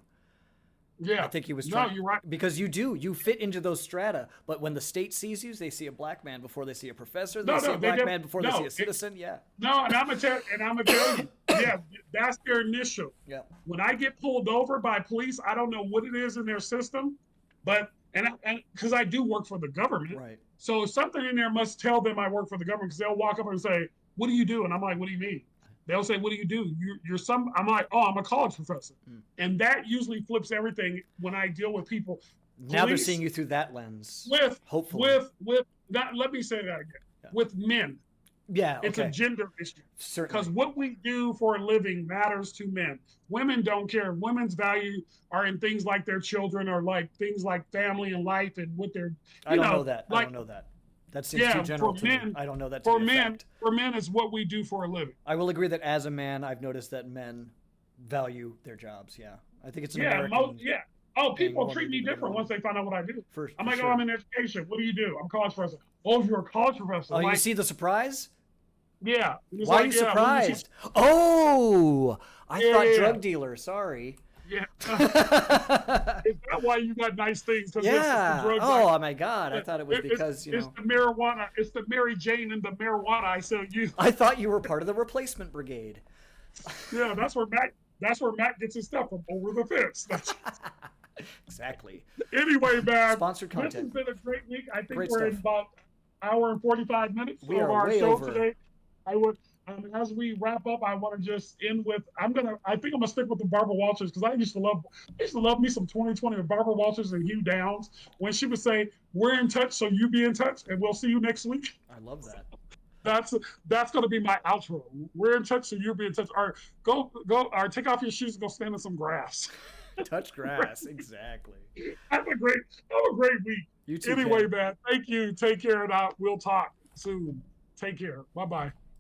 Yeah, I think he was no, trying. you're right. Because you fit into those strata, but when the state sees you, they see a black man before they see a professor. They see a black man before they see a citizen. Yeah. No, and I'm gonna tell you, yeah, that's their initial. Yeah. When I get pulled over by police, I don't know what it is in their system, but and because I do work for the government, Right. so something in there must tell them I work for the government because they'll walk up and say, "What do you do?" And I'm like, "What do you mean?" They'll say, "What do you do?" You're some. I'm like, "Oh, I'm a college professor," and that usually flips everything when I deal with people. Now they're Police seeing you through that lens. Hopefully, hopefully. with not. Let me say that again. Yeah. With men, Yeah. it's Okay. a gender issue. Certainly. Because what we do for a living matters to men. Women don't care. Women's value are in things like their children or like things like family and life and what they're. I don't know that. I don't know that. That seems too general to me. I don't know that to for be a men, fact. for men is what we do for a living. I will agree that as a man, I've noticed that men value their jobs. Yeah, I think it's an Yeah, American. Oh, people woman treat me to get different along. once they find out what I do. For I'm like, sure. oh, I'm in education. What do you do? I'm a college professor. Oh, you're a college professor. Oh, you Like, see the surprise? yeah. It's Why are like, you yeah, when you see- surprised? Oh, I Yeah, thought yeah, drug yeah. dealer. Sorry. Yeah. Is that why you got nice things? Because it's the Yeah. drugs. Oh my God. I thought it was It's because, it's the marijuana. It's the Mary Jane and the marijuana I sell you. I thought you were part of the replacement brigade. Yeah, that's where Mac. That's where Mac gets his stuff from, over the fence. Exactly. Anyway, man, Sponsored this has content. been a great week. I think Great we're in stuff. about hour and 45 minutes We of are our way show over. today. I would, as we wrap up, I want to just end with. I think I'm gonna stick with the Barbara Walters because I used to love me some 2020 with Barbara Walters and Hugh Downs when she would say, "We're in touch, so you be in touch, and we'll see you next week." I love that. That's that's gonna be my outro. We're in touch, so you'll be in touch. Or or take off your shoes and go stand in some grass. Touch grass. Exactly. Have a great week. You too, Anyway, Ken. man, thank you. Take care, and we'll talk soon. Take care. Bye bye.